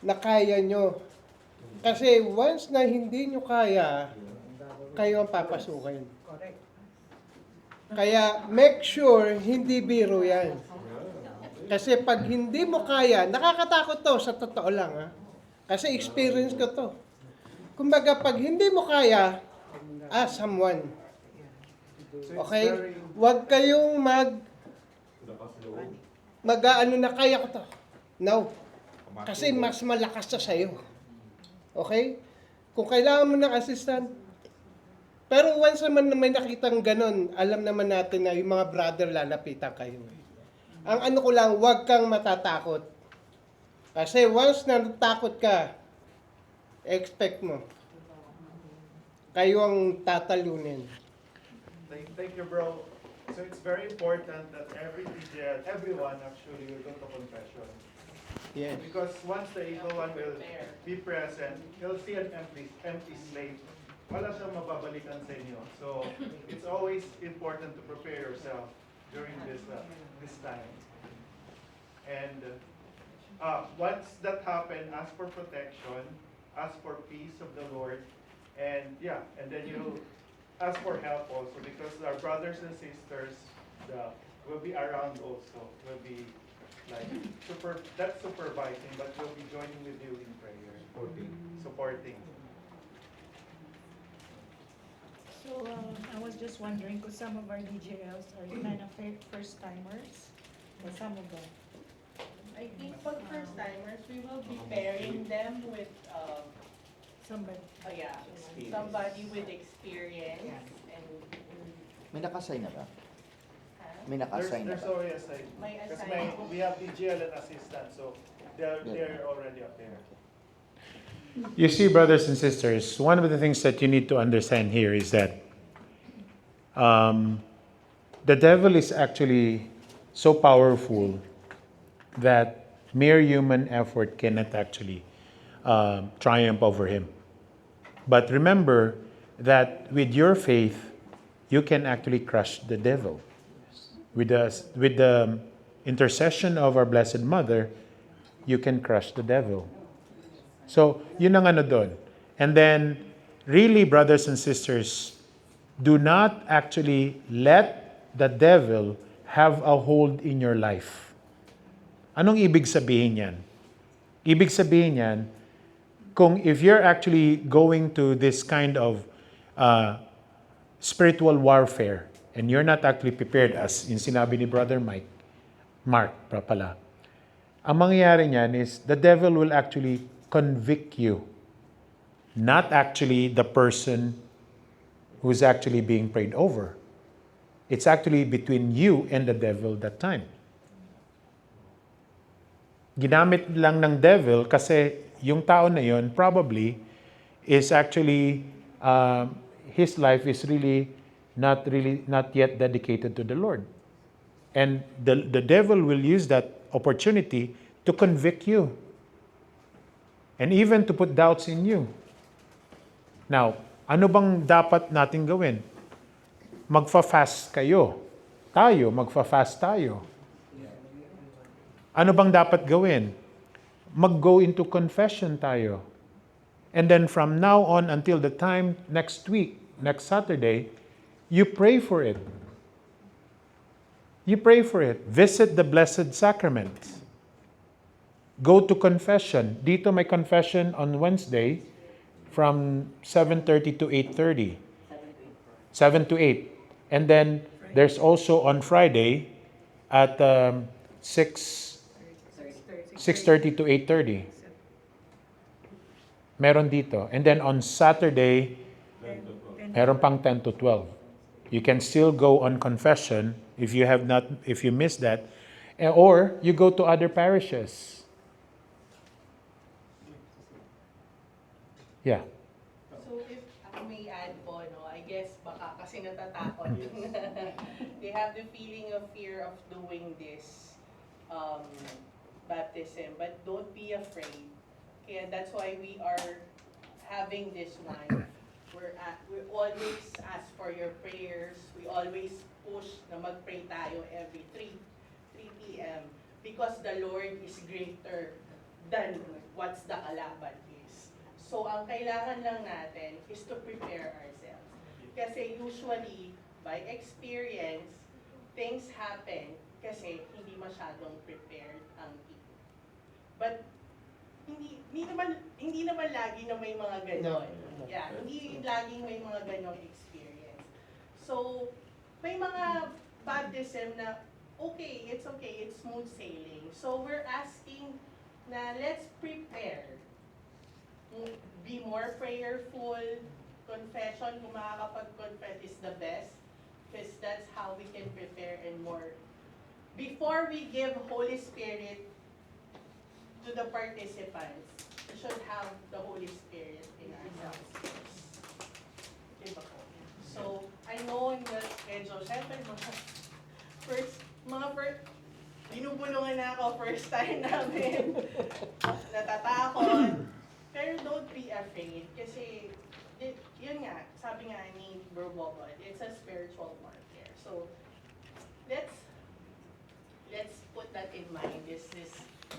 na kaya nyo. Kasi once na hindi nyo kaya, kayo ang papasukin. Kaya make sure hindi biro yan. Kasi pag hindi mo kaya, nakakatakot to sa totoo lang ha. Kasi experience ko to. Kumbaga pag hindi mo kaya, ask someone. Okay? Huwag kayong mag-ano na kaya ko to. No. Kasi mas malakas na sa'yo. Okay? Kung kailangan mo ng assistant, pero once naman na may nakitang ganon, alam naman natin na yung mga brother lalapitan kayo. Ang ano ko lang, huwag kang matatakot. Kasi once na natakot ka, expect mo. Kayo ang tatalunin. Thank you, bro. So it's very important that everyone actually will go to confession. Yes. Because once the evil one will be present, he'll see an empty slate. Wala siyang mababalikan sa inyo. So it's always important to prepare yourself during this time. And once that happens, ask for protection, ask for peace of the Lord, and then you ask for help also, because our brothers and sisters will be around also, will be like supervising, but will be joining with you in prayer, supporting. So, I was just wondering, because some of our DJLs are kind of first timers, or some of them. I think for first timers, we will be pairing them with, Somebody. somebody with experience and, May nakasign na ba? huh? May nakasign na There's ba? already a sign. May Kasi assignment. we have DGL and assistant, so they're already up there. You see, brothers and sisters, one of the things that you need to understand here is that the devil is actually so powerful that mere human effort cannot actually triumph over him. But remember that with your faith, you can actually crush the devil. With the intercession of our Blessed Mother, you can crush the devil. So, yun ang ano doon. And then, really, brothers and sisters, do not actually let the devil have a hold in your life. Anong ibig sabihin yan? Ibig sabihin yan, kung if you're actually going to this kind of spiritual warfare and you're not actually prepared, as in sinabi ni Brother Mark pala, ang mangyayari niyan is the devil will actually convict you, not actually the person who's actually being prayed over. It's actually between you and the devil that time. Ginamit lang ng devil kasi yung tao na yun probably is actually his life is really not yet dedicated to the Lord. And the devil will use that opportunity to convict you and even to put doubts in you. Now, ano bang dapat natin gawin? Magfa-fast kayo. Magfa-fast tayo. Ano bang dapat gawin? Mag-go into confession tayo. And then from now on until the time next week, next Saturday, you pray for it. You pray for it. Visit the Blessed Sacrament. Go to confession. Dito may confession on Wednesday from 7:30 to 8:30. 7 to 8. And then there's also on Friday at 6:30 to 8:30. Meron dito. And then on Saturday, meron pang 10 to 12. You can still go on confession if you missed that. Or you go to other parishes. Yeah. So if ako may add po, no, I guess baka kasi natatakot. They have the feeling of fear of doing this baptism, but don't be afraid. Kaya that's why we are having this one. We always ask for your prayers. We always push na mag-pray tayo every 3 p.m. because the Lord is greater than what's the kalaban is. So ang kailangan lang natin is to prepare ourselves. Kasi usually, by experience, things happen kasi hindi masyadong prepared ang people. But hindi naman lagi na may mga ganon. Yeah, hindi laging may mga ganong experience. So, may mga baptism na it's okay, it's smooth sailing. So, we're asking na let's prepare. Be more prayerful. Confession, kung makakapag-confess is the best. Because that's how we can prepare and more. Before we give Holy Spirit to the participants, we should have the Holy Spirit in ourselves. Diba po? So, I know na medyo, syempre, binubulungan na ako first time namin. Natatakot. Pero don't be afraid. Kasi, yun nga, sabi nga ni Bro Bobot, it's a spiritual warfare. So, let's put that in mind. This is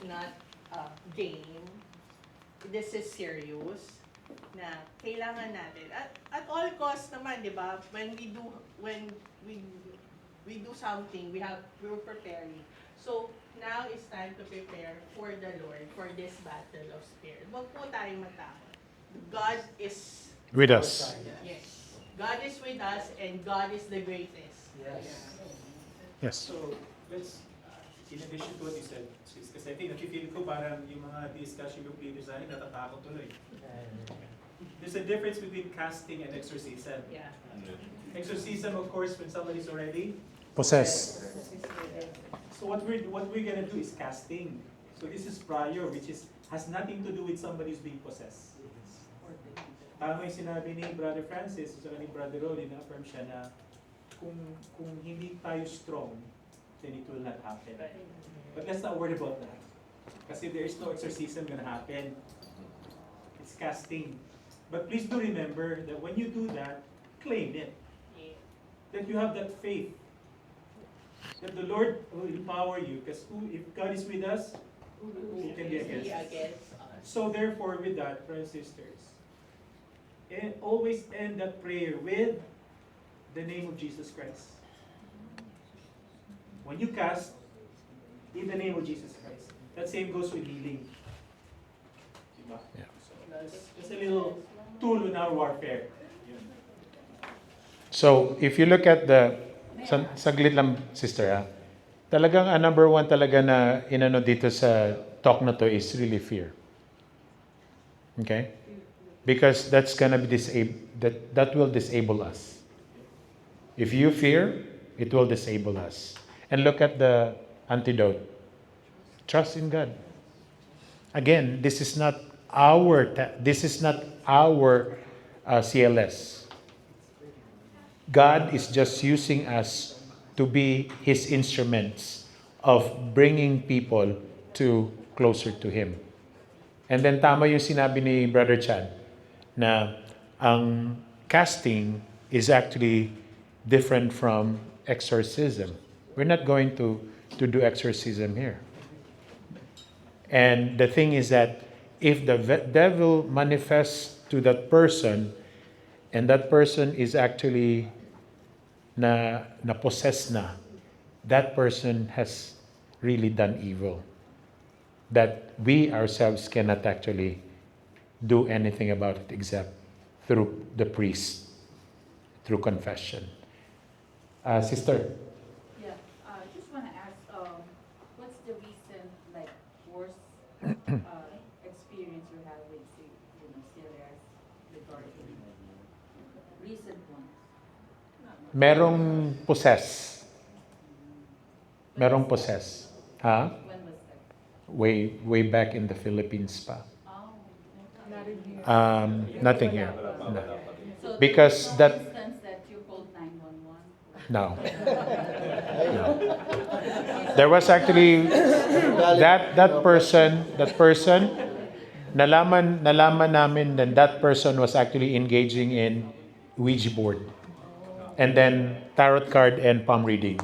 not game. This is serious na kailangan natin at all costs naman, di ba? When we do something, we're preparing. So now it's time to prepare for the Lord for this battle of spirit. Wag po tayong matakot. God is With us. Yes. God is with us and God is the greatest. Yes. So, in addition to what you said, sis, kasi I think nakifeel ko parang yung mga discussion group leaders natin natatakot tuloy. There's a difference between casting and exorcism. Yeah. Exorcism, of course, when somebody's already Possessed. So what we're gonna do is casting. So this is prior, which has nothing to do with somebody who's being possessed. Tama yung sinabi ni Brother Francis, so ni Brother Rolly, na-affirm siya na kung hindi tayo strong, then it will not happen. But let's not worry about that. Kasi there is no exorcism gonna happen. It's casting. But please do remember that when you do that, claim it. That you have that faith. That the Lord will empower you. Because if God is with us, who can be against us? So therefore, with that, brothers and sisters, always end that prayer with the name of Jesus Christ. When you cast, in the name of Jesus Christ. That same goes with healing. Diba? Yeah. So that's a little tool in our warfare. So, if you look at saglit lang, sister, talagang number one talaga na inano dito sa talk na to is really fear. Okay? Because that's gonna be that will disable us. If you fear, it will disable us. And look at the antidote. Trust in God. Again, this is not our CLS. God is just using us to be His instruments of bringing people closer to Him. And then tama yung sinabi ni Brother Chad na ang casting is actually different from exorcism. We're not going to do exorcism here. And the thing is that if the devil manifests to that person and that person is actually na possessed na, that person has really done evil. That we ourselves cannot actually do anything about it except through the priest, through confession. Sister? Yeah, I just want to ask experience you have with CLS regarding recent ones? Merong possess. Merong possess. Ha? When was that? Way back in the Philippines pa. Not in here. Nothing here. No. So Because no that instance that you called 911? no. No. There was actually that person nalaman namin that person was actually engaging in Ouija board and then tarot card and palm reading.